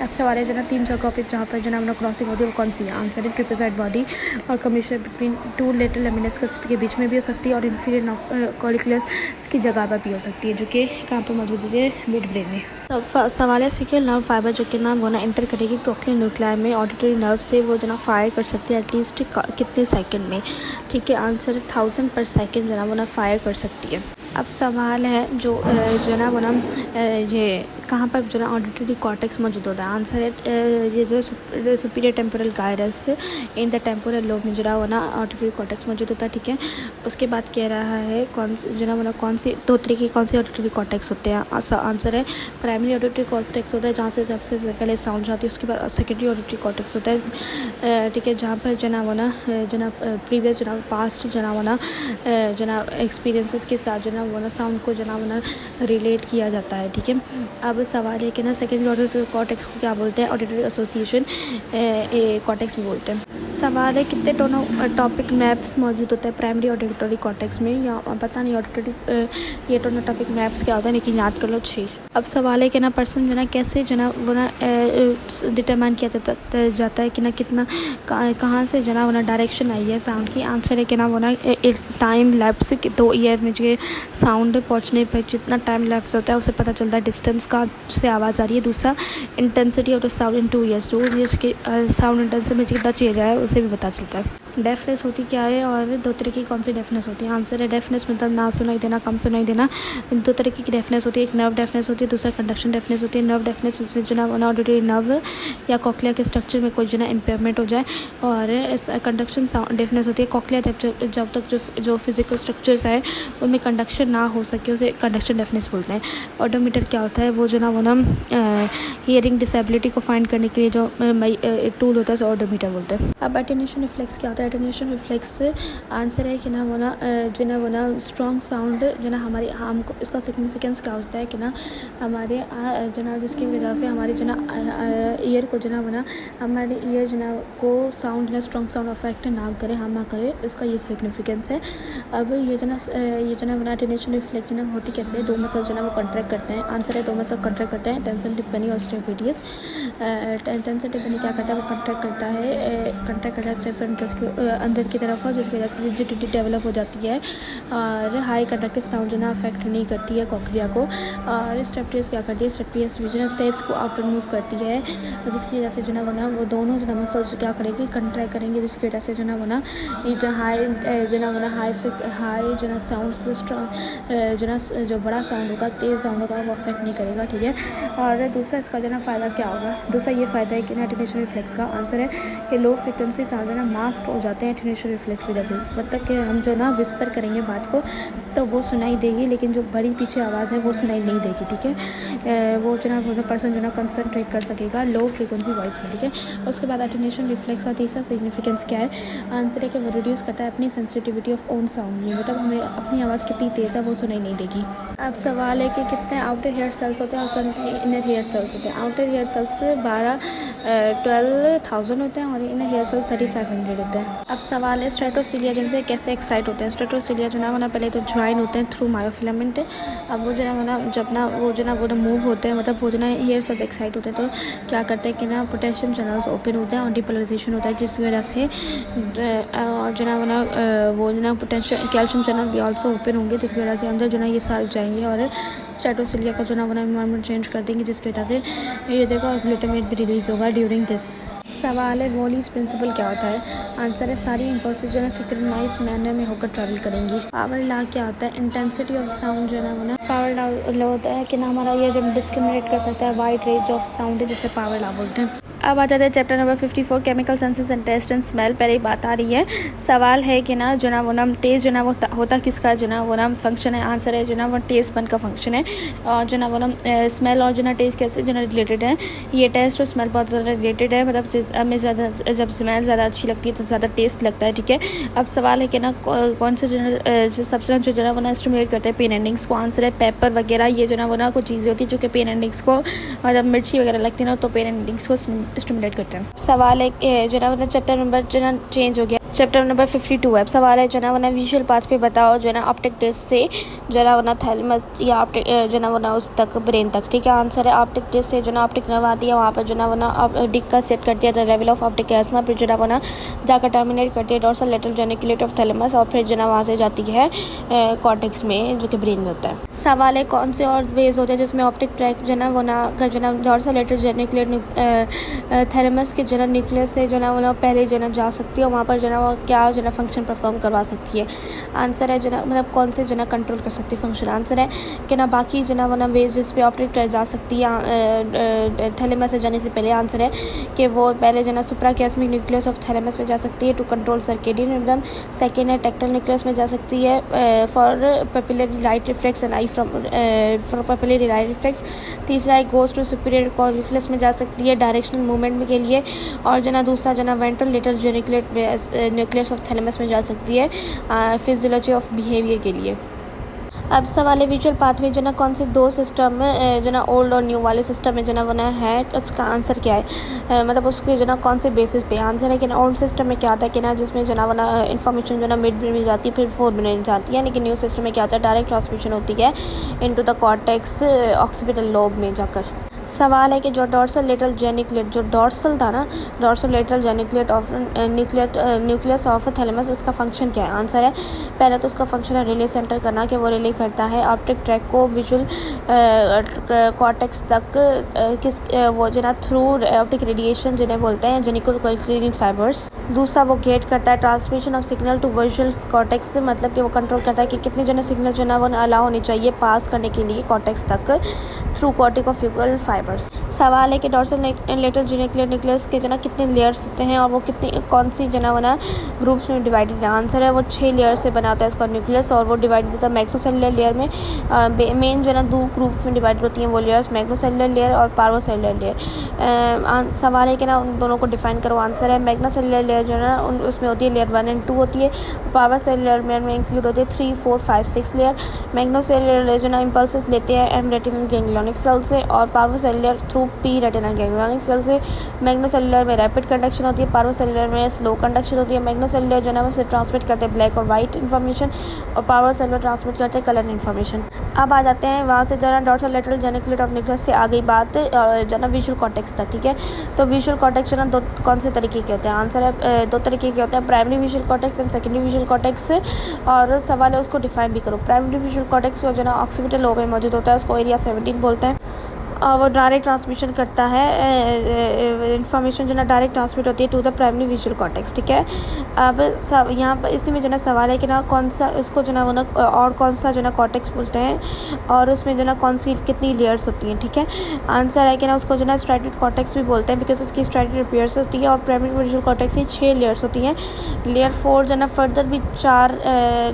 अब सवाल है जो ना 3 जगह पर जहाँ पर जो ना क्रॉसिंग होती है वो कौन सी है। आंसर है ट्रिपेजॉइड बॉडी और कम्युनिकेशन बिटवीन 2 लेटरल लेमिनिस्कस के बीच में भी हो सकती है, और इंफीरियर कॉलिक्युलस की जगह पर भी हो सकती है जो कि कहाँ पर मौजूद है, मिड ब्रेन में। तो सवाल है सेकेंड नर्व फाइबर जो कि ना वो ना एंटर करेगी कॉक्लियर न्यूक्लियाई में ऑडिटरी नर्व से, वो जो ना फायर कर सकती है एटलीस्ट कितने सेकंड में, ठीक है। आंसर 1000 पर सेकंड जो ना वो ना फायर कर सकती है। अब सवाल है जो ना वो ना ये कहाँ पर जो ना ऑडिटरी कॉर्टेक्स मौजूद होता है। आंसर है ये जो superior temporal gyrus in the temporal lobe में जो ना वो ना ऑडिटरी कॉर्टेक्स मौजूद होता है, ठीक है। उसके बाद कह रहा है कौन सी दो तरह की कौन सी ऑडिटरी कॉर्टेक्स होते हैं। आंसर है प्राइमरी ऑडिटरी कॉर्टेक्स होता है जहाँ से सबसे पहले साउंड जाती है। उसके बाद सेकेंडरी ऑडिटरी कॉर्टेक्स होता है, ठीक है, जहाँ पर जो ना प्रीवियस जो ना पास्ट जो ना एक्सपीरियंसेस के साथ जो ना वो ना साउंड को जो ना वो ना रिलेट किया जाता है, ठीक है। अब सवाल है कि ना सेकेंडरी ऑडिटरी कॉर्टेक्स को क्या बोलते हैं, ऑडिटरी एसोसिएशन कॉर्टेक्स भी बोलते हैं। सवाल है कितने टॉपिक मैप्स मौजूद होते हैं प्राइमरी ऑडिटरी कॉर्टेक्स में, या पता नहीं ऑडिटरी ये टॉपिक मैप्स क्या होता है, लेकिन याद कर लो 6। अब सवाल है कि ना पर्सन जो ना कैसे जो ना वो ना डिटरमाइन किया जाता है कि ना कितना कहाँ से जो ना वो ना डायरेक्शन आई है साउंड की। आंसर है कि ना वो ना एक टाइम लैप्स 2 ईयर में जो साउंड पहुँचने पर जितना टाइम लैप्स होता है उससे पता चलता है डिस्टेंस का से आवाज़ आ रही है। दूसरा intensity of the sound in 2 years, 2 years की साउंड इंटेंसिटी में कितना चेंज आया है उसे भी पता चलता है। डेफनेस होती क्या है और 2 तरह की कौन सी डेफनेस होती है। आंसर है डेफनेस मतलब ना सुनाई देना, कम सुनाई देना। 2 तरह की डेफनेस होती है, एक नर्व डेफनेस होती है, दूसरा कंडक्शन डेफनेस होती है। नर्व डेफनेस उसमें जो ना ऑडिटरी नर्व या कॉक्लिया के स्ट्रक्चर में कोई जो ना इम्पेयरमेंट हो जाए, और कंडक्शन डेफनेस होती है कॉक्लिया जब तक जो फिजिकल स्ट्रक्चर्स है उनमें कंडक्शन ना हो सके उसे कंडक्शन डेफनेस बोलते हैं। ऑडोमीटर क्या होता है, वो जो ना वो ना हियरिंग डिसेबिलिटी को फाइंड करने के लिए जो टूल होता है उसे ऑडोमीटर बोलते हैं। अब अटेन्यूएशन रिफ्लेक्स क्या होता है। अटेन्यूएशन रिफ्लेक्स आंसर है कि ना वो ना स्ट्रॉन्ग साउंड जो ना हमारी हमको इसका सिग्निफिकेंस क्या होता है कि ना हमारे जो ना जिसकी वजह से हमारे जो ना ईयर को जो ना वो ना हमारे ईयर जो ना को साउंड ना स्ट्रॉन्ग साउंड अफेक्ट ना करे, हम ना करे, इसका ये सिग्निफिकेंस है। अब ये जो ना अटेन्यूएशन रिफ्लेक्स ना होती कैसे है, 2 मसल्स जो ना वो कॉन्ट्रैक्ट करते हैं। आंसर है 2 मसल कॉन्ट्रैक्ट करते हैं, टेंसन टिप्पनी और स्टेपिडियस। टेंसन टिप्पनी क्या करता है, वो कॉन्ट्रैक्ट करता है स्टेप्स अंदर की तरफ, जिसकी वजह से रिजिडिटी डेवलप हो जाती है और हाई कंडक्टिव साउंड जो ना अफेक्ट नहीं करती है कॉक्लिया को। और स्टेपिडियस क्या करती है, स्टेपिडियस जो ना स्टेप्स को आउटर मूव करती है, जिसकी वजह से जो ना वो दोनों जो ना मसल्स क्या करेंगे, कंट्रैक्ट करेंगे, जिसकी वजह से जो ना ये जो हाई जो ना हाई जो ना साउंड जो ना जो बड़ा साउंड होगा, तेज़ साउंड होगा, वो अफेक्ट नहीं करेगा, ठीक है। और दूसरा इसका जो ना फ़ायदा क्या होगा, दूसरा ये फ़ायदा है कि ना अटेन्यूएशन रिफ्लेक्स का आंसर है कि लो फ्रिक्वेंसी साउंड जो ना मास्क हो जाते हैं अटेन्यूएशन रिफ्लेक्स की वजह से। मतलब कि हम जो ना विस्पर करेंगे बात को तो वो सुनाई देगी, लेकिन जो बड़ी पीछे आवाज़ है वो सुनाई नहीं देगी, ठीक है। वो जो ना पर्सन जो ना कंसंट्रेट कर सकेगा लो फ्रिक्वेंसी वॉइस में, ठीक है। उसके बाद अटेन्यूएशन रिफ्लेक्स का तीसरा सिग्निफिकेंस क्या है, आंसर है कि वो रिड्यूस करता है अपनी सेंसिटिविटी ऑफ ओन साउंड में, मतलब हमें अपनी आवाज़ कितनी तेज़ है वो सुनाई नहीं देगी। अब सवाल है कि कितने आउटर हेयर सेल्स होते हैं और कितने इनर हेयर सेल्स होते हैं। आउटर हेयर सेल्स 12,000 होते हैं और इनर हेयर सेल्स 3,500 होते हैं। अब सवाल है स्ट्रेटोसिलिया जिनसे कैसे एक्साइट होते हैं। स्ट्रेटोसिलिया जो ना पहले तो ज्वाइन होते हैं थ्रू मायोफिलामेंट। अब वो जो ना जब ना वो मूव होते हैं, मतलब वो जो ना हेयर सेल्स एक्साइट होते हैं तो क्या करते हैं कि ना पोटेशियम चैनल्स ओपन होते हैं और डिपोलराइजेशन होता है, जिसकी वजह से और जो ना वो जो ना पोटेशियम कैल्शियम चैनल भी ऑल्सो ओपन होंगे, जिसकी वजह से अंदर जो ना ये सारे जाएंगे और स्ट्रेटोसिलिया का जो ना एनवायरनमेंट चेंज कर देंगे, जिसकी वजह से ये देखो ग्लूटामेट भी रिलीज़ होगा ड्यूरिंग दिस। सवाल है वॉलीज प्रिंसिपल क्या होता है। आंसर है सारी इम्पल्सेस जो है सिंक्रोनाइज मैनर में होकर ट्रैवल करेंगी। पावर लॉ क्या होता है, इंटेंसिटी ऑफ साउंड जो है ना पावर लॉ होता है कि ना हमारा ये जो डिस्क्रिमिनेट कर सकता है वाइड रेंज ऑफ साउंड है, जिसे पावर लॉ बोलते हैं। अब आ जाते हैं chapter number 54 chemical senses and taste and smell. पहले ही बात आ रही है, सवाल है कि ना जो ना टेस्ट जो ना वो होता किसका जो ना फंक्शन है। आंसर है जो ना वो टेस्ट बन का फंक्शन है, और जो ना स्मेल और जो ना टेस्ट कैसे जो ना रिलेटेड है। ये टेस्ट और स्मेल बहुत ज़्यादा रिलेटेड है, मतलब हमें ज़्यादा जब स्मेल ज़्यादा अच्छी लगती है तो ज़्यादा टेस्ट लगता है, ठीक है। अब सवाल है कि ना कौन सा जो सब्सटेंस जो ना वो स्टिमुलेट करते हैं पेन एंडिंग्स को। आंसर है पेपर वगैरह, ये जो ना कुछ चीज़ें होती है जो कि पेन एंडिंग्स को, और जब मिर्ची वगैरह लगती है ना तो पेन एंडिंग्स को स्टिमुलेट करते हैं। सवाल है जो ना चैप्टर नंबर जो ना चेंज हो गया, चैप्टर नंबर 52 है। सवाल है जो ना विजुअल पाथ पे बताओ जो ना ऑप्टिक डिस्क से जो ना थैलेमस या ऑप्टिक जो ना उस तक ब्रेन तक, ठीक है। आंसर है ऑप्टिक डिस्क से जो ना ऑप्टिक नर्व आती है, वहाँ पर जो ना डिक का सेट करती है the level of optic ESMA, फिर जो ना जाकर टर्मिनेट करती है dorsal lateral geniculate of thalamus, और फिर जो ना वहाँ से जाती है कॉर्टेक्स में जो कि ब्रेन में होता है। सवाल है कौन से और वेज होते हैं जिसमें ऑप्टिक ट्रैक जो ना डोर्सल लेटरल जेनिकुलेट थैलेमस के जो ना न्यूक्लियस से जो ना पहले जो ना जा सकती है, वहाँ पर जो ना क्या जो ना फंक्शन परफॉर्म करवा सकती है। आंसर है जो ना मतलब कौन से जो ना कंट्रोल कर सकती है फंक्शन। आंसर है कि ना बाकी जो ना वेज जिस पे ऑप्टिक ट्रैक जा सकती है थैलेमस से जाने से पहले। आंसर है कि वो पहले जो ना सुप्राकियास्मिक न्यूक्लियस ऑफ थैलेमस में जा सकती है to control circadian rhythm. Second है टेक्टल न्यूक्लियस में जा सकती है for pupillary light reflex and eye from for pupillary light reflex. तीसरा है गोज टू सुपीरियर कॉर्टिकल्स में जा सकती है डायरेक्शनल मूवमेंट के लिए, और जो ना दूसरा जो ना ventral lateral geniculate nucleus of thalamus में जा सकती है फिजियोलॉजी ऑफ बिहेवियर के लिए। अब सवाल है विजुअल पाथवे जो ना कौन से दो सिस्टम में जो ना ओल्ड और न्यू वाले सिस्टम में जो ना बना है, उसका आंसर क्या है, मतलब उसके जो ना कौन से बेसिस पे आंसर है कि ना ओल्ड सिस्टम में क्या होता है कि ना जिसमें जो ना बना इन्फॉर्मेशन जो ना मिड ब्रेन में जाती है फिर फोर ब्रेन में जाती है, लेकिन न्यू सिस्टम में क्या होता है डायरेक्ट ट्रांसमिशन होती है into the cortex occipital lobe में जाकर। सवाल है कि जो डॉर्सल लेटरल जेनिक्लेट जो डॉर्सल था ना, dorsal lateral geniculate of nucleus of thalamus, उसका फंक्शन क्या है, आंसर है पहले तो उसका फंक्शन है रिले सेंटर करना, कि वो रिले करता है ऑप्टिक ट्रैक को विजुअल कॉर्टेक्स तक किस वो जो ना थ्रू ऑप्टिक रेडिएशन जिन्हें बोलते हैं जेनिकुलर फाइबर्स। दूसरा वो गेट करता है transmission of signal to visual cortex, मतलब कि वो कंट्रोल करता है कि कितने जो ना सिग्नल जो ना वो अलाउ होनी चाहिए पास करने के लिए कॉर्टेक्स तक थ्रू कॉर्टिकोफ्यूगल फाइबर्स। सवाल है कि डॉर्सल लेटरल जेनिकुलर न्यूक्लियस के जो ना कितने लेयर्स होते हैं और वो कितनी कौन सी जो ना वो ना ग्रुप्स में डिवाइडेड है, आंसर है वो 6 लेयर से बना होता है इसका न्यूक्लियस, और वो डिवाइड होता है मैक्रोसेलुलर लेयर में। मेन जो ना 2 ग्रुप्स में डिवाइड होती हैं वो लेयर्स, मैक्रोसेलुलर लेयर और पार्वोसेलुलर लेयर। सवाल है कि ना उन दोनों को डिफाइन करो, आंसर है मैग्नासेलुलर लेयर जो ना उसमें होती है लेयर 1 और 2 होती है, पार्वोसेलुलर लेयर में इंक्लूड होती है 3, 4, 5, 6 लेयर। मैग्नासेलुलर लेयर जो ना इम्पल्सेस लेते हैं एम रेटिनल गैंग्लियोनिक सेल से, और parvocellular through P retinal ganglionic cell से। मैग्नासेलुलर में रैपिड कंडक्शन होती है, पार्वोसेलुलर में स्लो कंडक्शन होती है। मैग्नासेलुलर जो है ना वो सिर्फ ट्रांसमिट करते हैं ब्लैक और वाइट इन्फॉर्मेशन, और पार्वोसेलुलर ट्रांसमिट करते हैं कलर इन्फॉर्मेशन। अब आ जाते हैं वहाँ से जो ना dorsal lateral geniculate of nucleus से आ गई बात जो ना विजुअल कॉर्टेक्स तक, ठीक है। तो विजुअल कॉर्टेक्स जो ना कौन से तरीके के होते हैं, आंसर है 2 तरीके के होते हैं, primary visual cortex and secondary visual cortex. और सवाल है उसको डिफाइन भी करो। प्राइमरी विजुअल कॉर्टेक्स जो ना ऑक्सीपिटल लोब में मौजूद होता है, उसको एरिया 17 बोलते हैं, और वो डायरेक्ट ट्रांसमिशन करता है इन्फॉर्मेशन जो ना डायरेक्ट ट्रांसमिट होती है to the primary visual cortex, ठीक है। अब सब यहाँ पर इसी में जो ना सवाल है कि ना कौन सा इसको जो ना वो ना और कौन सा जो ना कॉर्टेक्स बोलते हैं, और उसमें जो ना कौन सी कितनी लेयर्स होती हैं, ठीक है। आंसर है कि ना उसको जो ना स्ट्रैटेड कॉर्टेक्स भी बोलते हैं, बिकॉज इसकी स्ट्रैटेड लेयर्स होती है, और प्राइमरी विजुअल कॉर्टेक्स की 6 लेयर्स होती हैं। लेयर 4 जो ना फर्दर भी 4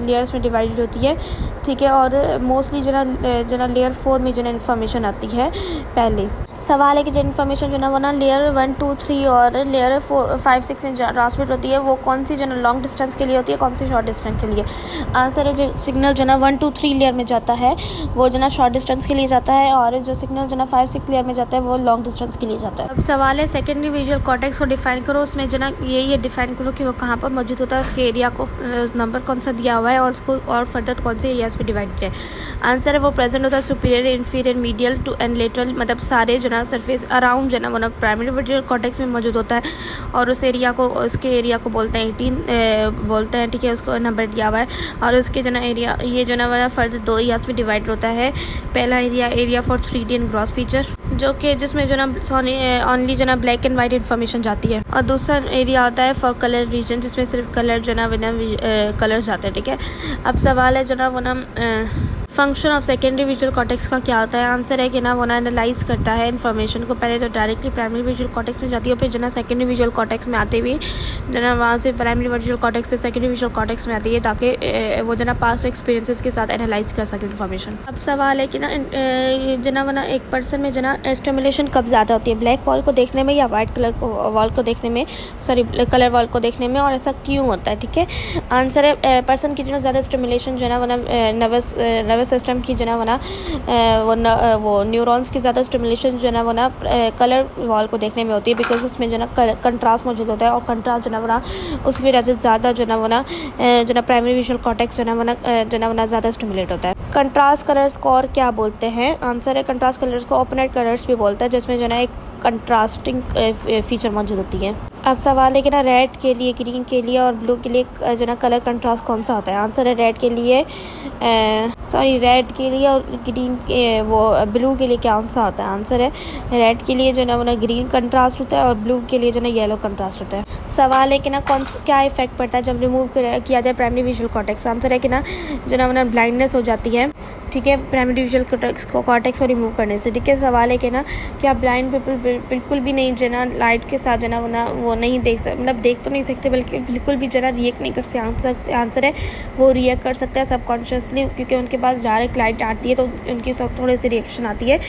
लेयर्स में डिवाइडेड होती है, ठीक है। और मोस्टली जो ना लेयर 4 में जो ना इन्फॉर्मेशन आती है पहले। सवाल है कि जो इन्फॉर्मेशन जो ना वो ना लेयर 1, 2, 3 और लेयर 4, 5, 6 में ट्रांसमिट होती है, वो कौन सी जो ना लॉन्ग डिस्टेंस के लिए होती है, कौन सी शॉर्ट डिस्टेंस के लिए। आंसर है जो सिग्नल जो ना 1, 2, 3 लेयर में जाता है वो जो ना शॉर्ट डिस्टेंस के लिए जाता है, और जो सिग्नल जो ना 5, 6 लेयर में जाता है वो लॉन्ग डिस्टेंस के लिए जाता है। अब सवाल है सेकेंडरी विजुअल कॉर्टेक्स को डिफाइन करो। उसमें जो ना ये डिफाइन करो कि वो कहाँ पर मौजूद होता है, उसके एरिया को नंबर कौन सा दिया हुआ है, और उसको और फर्दर कौन से एरियाज में डिवाइडेड है। आंसर है वो प्रेजेंट होता है superior, inferior, medial to and lateral, मतलब सारे जो ना सरफेस अराउंड जो ना वो ना प्राइमरी विजुअल कॉर्टेक्स में मौजूद होता है, और उस एरिया को उसके एरिया को बोलते हैं 18 बोलते हैं, ठीक है। उसको नंबर दिया हुआ है, और उसके जो ना एरिया ये जो ना फर्दर 2 एरियाज में डिवाइड होता है। पहला area for 3D and gross feature, जो कि जिसमें जो ना ओनली जो ना ब्लैक एंड वाइट इन्फॉर्मेशन जाती है, और दूसरा एरिया होता है फॉर कलर रीजन, जिसमें सिर्फ कलर जो ना कलर्स जाते हैं, ठीक है। अब सवाल है जो ना वो ना function of secondary visual cortex का क्या होता है। आंसर है कि ना वो ना एनालाइज करता है इन्फॉर्मेशन को, पहले तो डायरेक्टली प्राइमरी विजुअल कॉर्टेक्स में जाती है, फिर जो ना सेकेंडरी विजुअल कॉर्टेक्स में आते हुए जो ना वहाँ से प्राइमरी विजुअल कॉर्टेक्स से सेकेंडरी विजुअल कॉर्टेक्स में आती है, ताकि वो जो ना पास्ट एक्सपीरियंसेस के साथ एनालाइज कर सके इन्फॉर्मेशन। अब सवाल है कि ना जो ना वो ना एक पर्सन में जो ना स्टिमुलेशन कब ज़्यादा होती है, ब्लैक वॉल को देखने में या वाइट कलर वॉल को देखने में, सॉरी कलर वॉल को देखने में, और ऐसा क्यों होता है, ठीक है। आंसर है पर्सन की जो ज़्यादा स्टिमुलेशन जो है ना वो ना नर्वस सिस्टम की जो ना वो न्यूरॉन्स की ज़्यादा स्टिमुलेशन जो है ना कलर वॉल को देखने में होती है, बिकॉज उसमें जो ना कंट्रास्ट मौजूद होता है, और कंट्रास्ट जो ना उसकी वजह से ज़्यादा जो ना प्राइमरी विजुअल कॉर्टेक्स जो ना ज़्यादा स्टिमुलेट होता है। कंट्रास्ट कलर्स को और क्या बोलते हैं। आंसर है कंट्रास्ट कलर्स को ओपनेट कलर्स भी बोलते हैं, जिसमें जो ना एक कंट्रास्टिंग फीचर मौजूद होती है। अब सवाल है कि ना रेड के लिए, ग्रीन के लिए और ब्लू के लिए जो ना कलर कंट्रास्ट कौन सा होता है। आंसर है रेड के लिए रेड के लिए और ग्रीन वो ब्लू के लिए क्या सा होता है। आंसर है रेड के लिए जो ना वो ना ग्रीन कंट्रास्ट होता है, और ब्लू के लिए जो ना येलो कंट्रास्ट होता है। सवाल है कि ना क्या इफेक्ट पड़ता है जब रिमूव किया जाए प्राइमरी विजुअल कॉर्टेक्स। आंसर है कि ना जो ना वो ना ब्लाइंडनेस हो जाती है, ठीक है, प्राइमरी विजुअल कॉर्टेक्स को रिमूव करने से, ठीक है। सवाल है कि ना क्या ब्लाइंड पीपल बिल्कुल भी नहीं जो ना लाइट के साथ जो ना वो नहीं देख सकते, मतलब देख तो नहीं सकते, बल्कि बिल्कुल भी जो ना रिएक्ट नहीं कर सकते। आंसर है वो रिएक्ट कर सकते हैं सबकॉन्शियसली, क्योंकि उनके पास डायरेक्ट लाइट आती है, तो उनकी सब थोड़ी सी रिएक्शन आती है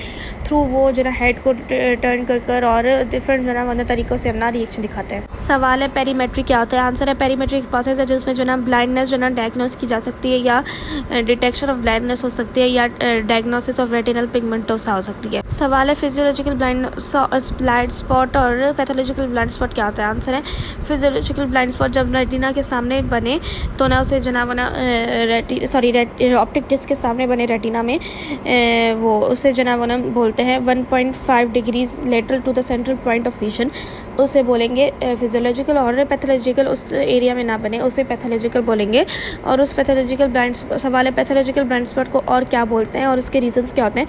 थ्रू वो जो ना हेड को टर्न कर और डिफरेंट जो ना तरीक़ों से अपना रिएक्शन दिखाते हैं। सवाल सवाल है पेरीमेट्री क्या होता है। आंसर है पेरीमेट्री एक प्रोसेस है जिसमें जो ना ब्लाइंडनेस जो ना डायग्नोस की जा सकती है या डिटेक्शन ऑफ ब्लाइंडनेस हो सकती है या डायग्नोसिस ऑफ रेटिनल पिगमेंटोसा हो सकती है। सवाल है फिजियोलॉजिकल ब्लाइंड स्पॉट और पैथोलॉजिकल ब्लाइंड स्पॉट क्या होता है। आंसर है फिजियोलॉजिकल ब्लाइंड स्पॉट जब रेटिना के सामने बने तो ना उसे जो ना वो ना ऑप्टिक डिस्क के सामने बने रेटिना में वो उसे जो ना वो ना बोलते हैं 1.5 degrees lateral to the central point of vision, उसे बोलेंगे फिजियोलॉजिकल। और पैथोलॉजिकल उस एरिया में ना बने उसे पैथोलॉजिकल बोलेंगे। और उस पैथोलॉजिकल ब्लाइंड सवाल है पैथोलॉजिकल ब्लाइंड स्पॉट को और क्या बोलते हैं और उसके रीजंस क्या होते हैं।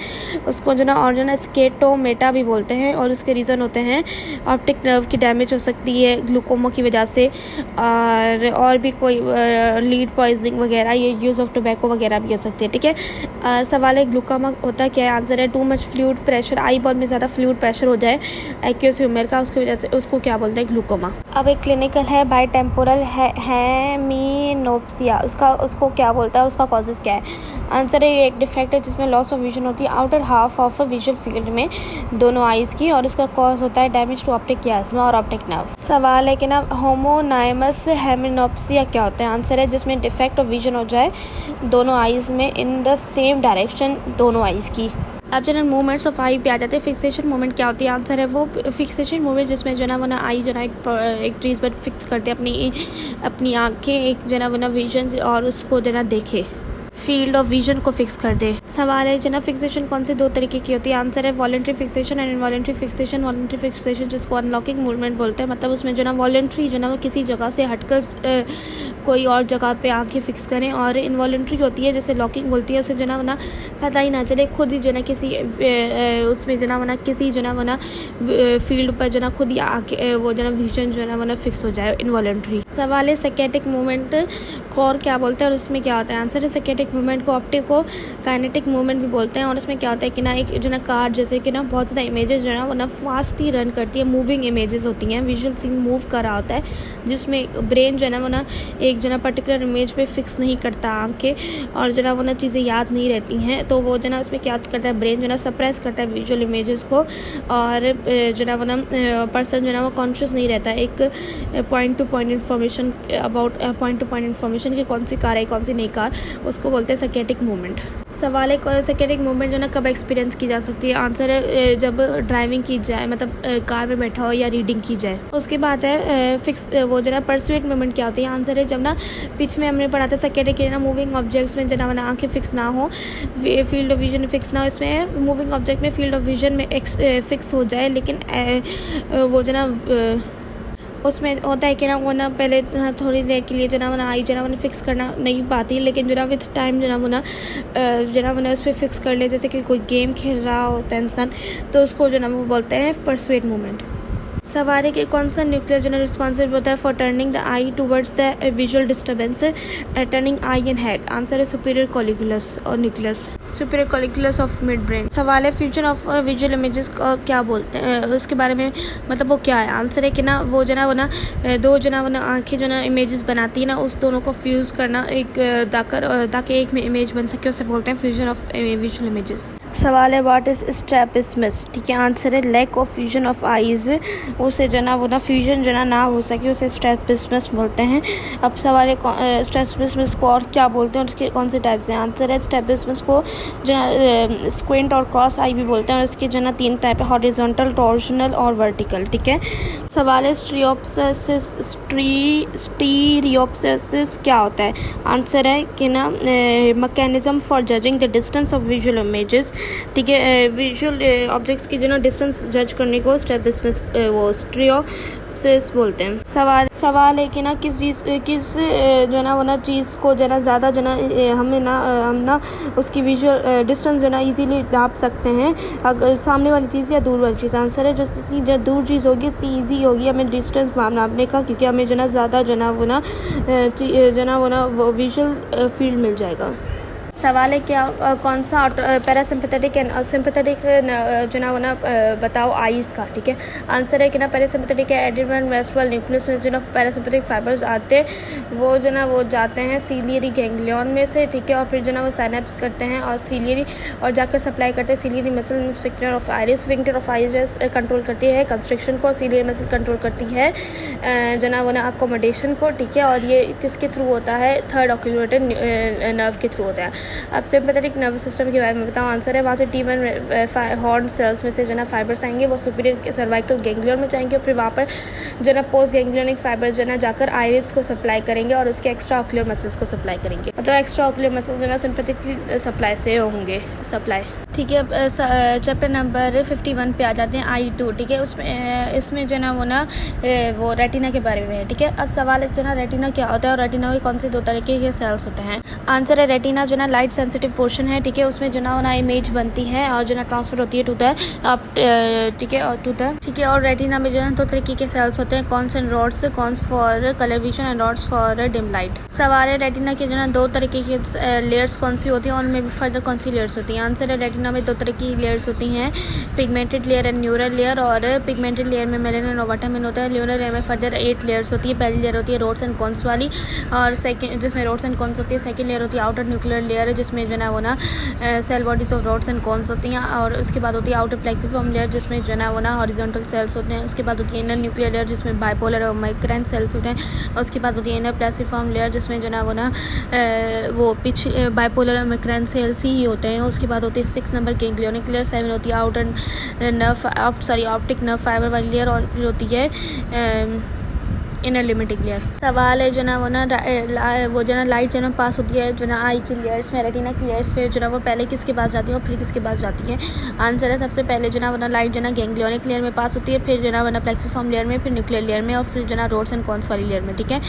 उसको जो ना और जो ना स्केटोमेटा भी बोलते हैं और उसके रीज़न होते हैं ऑप्टिक नर्व की डैमेज हो सकती है ग्लूकोमा की वजह से, और भी कोई लीड पॉइजनिंग वगैरह, ये यूज़ ऑफ टोबैको वगैरह भी हो सकती है। ठीक है, सवाल है ग्लूकोमा होता क्या है। आंसर है too much fluid pressure, eye ball में ज़्यादा फ्लूइड प्रेशर हो जाए एक्यूस ह्यूमर का, उसकी वजह से उसको क्या बोलते हैं ग्लूकोमा। अब एक क्लिनिकल है बाई टेम्पोरल हेमिनोप्सिया, उसको क्या बोलता है, उसका कॉजेज़ क्या है। आंसर है ये एक डिफेक्ट है जिसमें लॉस ऑफ विजन होती है outer half of a visual field में दोनों आइज़ की, और उसका कॉज होता है डैमेज टू ऑप्टिक कियास्मा और ऑप्टिक नर्व। सवाल है कि ना होमोनाइमस हेमिनोप्सिया क्या होता है। आंसर है जिसमें डिफेक्ट ऑफ विजन हो जाए दोनों आइज़ में इन द सेम डायरेक्शन दोनों आइज़ की। अब जो ना मूवमेंट्स ऑफ आई पे आ जाते हैं। फिक्सेशन मूवमेंट क्या होती है। आंसर है वो फिक्सेशन मूवमेंट जिसमें जो ना वो ना आई जो ना एक चीज़ पर फिक्स करते हैं अपनी आँखें एक जो ना वो ना विजन और उसको जो ना देखे फील्ड ऑफ विजन को फिक्स कर दे। सवाल है जना फिक्सेशन कौन से दो तरीके की होती है। आंसर है voluntary fixation and involuntary fixation. Voluntary fixation जिसको अनलॉकिंग मूवमेंट बोलते हैं, मतलब उसमें जो ना वॉलंटरी जो ना वो किसी जगह से हटकर कोई और जगह पे आंखें फिक्स करें, और इनवॉलंटरी होती है जैसे लॉकिंग बोलती है, उसे जो ना वना पता ही ना चले खुद ही जो ना किसी उसमें जो ना वना किसी जो ना वना फील्ड पर जो ना खुद ही आंखें वो जो ना विजन जो ना वना फिक्स हो जाए, इनवॉलंटरी। सवाल है सेकेटिक मूवमेंट को और क्या बोलते हैं और उसमें क्या होता है। आंसर है सेकेटिक मूवमेंट को ऑप्टिक को काइनेटिक मूवमेंट भी बोलते हैं, और उसमें क्या होता है कि ना एक जो ना कार जैसे कि ना बहुत ज़्यादा इमेजेस जो ना वो ना फास्टली रन करती है, मूविंग इमेजेस होती हैं, विजुअल सीन मूव कर रहा होता है, जिसमें ब्रेन जो है ना वो ना एक जो ना पर्टिकुलर इमेज पे फिक्स नहीं करता आंखें, और जो ना वो ना चीज़ें याद नहीं रहती हैं, तो वो जो ना उसमें क्या करता है ब्रेन जो ना सप्रेस करता है विजुअल इमेजेस को, और जो ना वो ना पर्सन जो ना वो कॉन्शियस नहीं रहता है एक point two point information about point two point information की कौन सी कार है कौन सी नहीं कार, उसको बोलते हैं सेकेटिक मूवमेंट। सवाल है सेकेटिक मूवमेंट जो ना कब एक्सपीरियंस की जा सकती है। आंसर है जब ड्राइविंग की जाए, मतलब कार में बैठा हो या रीडिंग की जाए। उसके बाद है फिक्स वो जो ना परसुएट मूवमेंट क्या होती है। आंसर है जब ना पिच में हमने पढ़ा था सेकेटिक ना मूविंग ऑब्जेक्ट्स में जो ना आंखें फिक्स ना हो, फील्ड ऑफ विजन फिक्स ना हो, इसमें मूविंग ऑब्जेक्ट में फील्ड ऑफ विजन में फिक्स हो जाए, लेकिन वो जो ना उसमें होता है कि ना वो ना पहले थोड़ी देर के लिए जो ना वो ना आई जो ना वो फिक्स करना नहीं पाती, लेकिन जो ना विथ टाइम जो ना वो ना उस पर फिक्स कर ले, जैसे कि कोई गेम खेल रहा हो टेंशन, तो उसको जो ना वो बोलते हैं परसुएट मूवमेंट। सवाल है कि कौन सा न्यूक्लियस जो ना रिस्पॉन्सिबल होता है for turning the I towards the visual disturbance, turning I and head. Answer है सुपीरियर कॉलिकुलस और nucleus, superior colliculus of mid brain. सवाल है फ्यूजन ऑफ विजुअल इमेजेस क्या बोलते हैं, उसके बारे में मतलब वो क्या है। आंसर है कि ना वो जो ना वो ना दो जो ना वो ना आँखें जो ना इमेजेस बनाती है ना, उस दोनों को फ्यूज़ करना एक ताकि एक में इमेज बन सके, उसे बोलते हैं फ्यूजन ऑफ विजुअल इमेजेस। सवाल है व्हाट इज स्ट्रैबिस्मस। ठीक है, आंसर है lack of fusion of eyes, उसे जो ना वो ना फ्यूजन जो ना हो सके उसे स्ट्रैबिस्मस बोलते हैं। अब सवाल है स्ट्रैबिस्मस को और क्या बोलते हैं और उसके कौन से टाइप्स हैं। आंसर है स्ट्रैबिस्मस को जो ना स्क्विंट और क्रॉस आई भी बोलते हैं, और इसके जो ना 3 टाइप है, हॉरिजॉन्टल, टॉर्शनल और वर्टिकल। ठीक है, सवाल है स्टीरियोप्सिस क्या होता है। आंसर है कि ना mechanism for judging the distance of visual images. ठीक है, विजुअल ऑब्जेक्ट्स की जो ना डिस्टेंस जज करने को स्ट्रैबिस्मस वो स्टीरियोप्सिस बोलते हैं। सवाल है कि ना किस जो ना वो ना चीज़ को जो ना ज़्यादा जो ना हम ना उसकी विजुअल डिस्टेंस जो ना इजीली नाप सकते हैं, अगर सामने वाली चीज़ या दूर वाली चीज़। आंसर है जितनी दूर चीज़ होगी उतनी ईजी होगी हमें डिस्टेंस नापने का, क्योंकि हमें जो ना ज़्यादा जो ना वो ना वो विजुअल फील्ड मिल जाएगा। सवाल है क्या कौन सा पैरासिम्पथेटिक एंड सिंपथेटिक जो ना वो ना बताओ आईज का, ठीक है। आंसर है कि ना पैरासिम्पथेटिक एड्रेनल वेस्ट्रल न्यूक्लियस में जो ना पैरासिम्पथेटिक फाइबर्स आते हैं वो जो ना वो जाते हैं सीलियरी गैंग्लियन में से, ठीक है, और फिर जो ना वो साइनेप्स करते हैं और सीलियरी और जाकर सप्लाई करते हैं ciliary muscle sphincter of iris. Sphincter of iris control करती है कंस्ट्रिक्शन को, सीलियरी मसल कंट्रोल करती है जो ना वो ना अकोमोडेशन को, ठीक है। और ये किसके थ्रू होता है? थर्ड ऑक्यूलेटेड नर्व के थ्रू होता है। अब सिंपैथेटिक नर्वस सिस्टम के बारे में बताओ। आंसर है वहाँ से T1 हॉर्न सेल्स में से जो ना फाइबर्स आएंगे वो सुपीरियर सर्वाइकल गैंग्लियन में जाएंगे और फिर वहाँ पर जो ना पोस्ट गैंग्लियनिक फाइबर्स जो ना जाकर आइरिस को सप्लाई करेंगे और उसके एक्स्ट्रा ऑक्यूलर मसल्स को सप्लाई करेंगे। मतलब एक्स्ट्रा ऑक्यूलर मसल्स जो ना सिंपैथेटिक सप्लाई से होंगे सप्लाई, ठीक है। अब चैप्टर नंबर 51 पे आ जाते हैं I2, ठीक है। उसमें इसमें जो ना वो रेटिना के बारे में है, ठीक है। अब सवाल है जो ना रेटिना क्या होता है और रेटिना में कौन से दो तरीके के सेल्स होते हैं। आंसर है रेटिना जो ना लाइट सेंसिटिव पोर्शन है, ठीक है। उसमें जो ना इमेज बनती है और जो ना ट्रांसफर होती है टू द ठीक है और टू द, ठीक है। और रेटिना में जो है दो तरीके के सेल्स होते हैं, cons and rods, cons for colour vision and rods for dim light. सवाल है रेटिना के जो ना दो तरीके की लेयर्स कौन सी होती हैं और उनमें भी फर्दर कौन सी लेयर्स होती हैं। आंसर है रेटिना में दो तरह की लेयर्स होती हैं, pigmented layer and neural layer. और पिगमेंटेड लेयर में मेलानिन और विटामिन होता है, न्यूरल लेयर में फर्दर 8 लेयर्स होती है। पहली लेयर होती है रोड्स एंड कॉन्स वाली और सेकंड जिसमें रोड्स एंड कॉन्स होती है। सेकंड लेयर होती है आउटर न्यूक्लियर लेयर जिसमें जो ना cell bodies of rods and cones होती हैं। और उसके बाद होती है आउटर प्लेक्सिफॉर्म लेयर जिसमें जो ना हॉरिजॉन्टल सेल्स होते हैं। उसके बाद होती है इनर न्यूक्लियर लेयर जिसमें बाइपोलर और माइक्रोन सेल्स होते हैं। उसके बाद होती है इनर प्लेक्सिफॉर्म लेयर जिसमें जो ना वो पिच बाइपोलर और माइक्रोन सेल्स ही होते हैं। उसके बाद होती है 6 नंबर गैंग्लियोनिक लेयर, 7 होती है आउटर ऑप्टिक नर्व फाइबर वाली लेयर और फिर होती है इनर लिमिटिंग लेयर। सवाल है जो ना वो जो ना लाइट जो ना पास होती है जो ना आई की लेयर्स में, रेटिना की लेयर्स पे जो ना वो पहले किसके पास जाती है और फिर किसके पास जाती है। आंसर है सबसे पहले जो ना लाइट जो ना गैंग्लियोनिक लेयर में पास होती है, फिर जो ना प्लेक्सिफॉर्म लेयर में, फिर न्यूक्लियर लेयर में और फिर जो ना रोड्स एंड कॉन्स वाली लेयर में, ठीक है।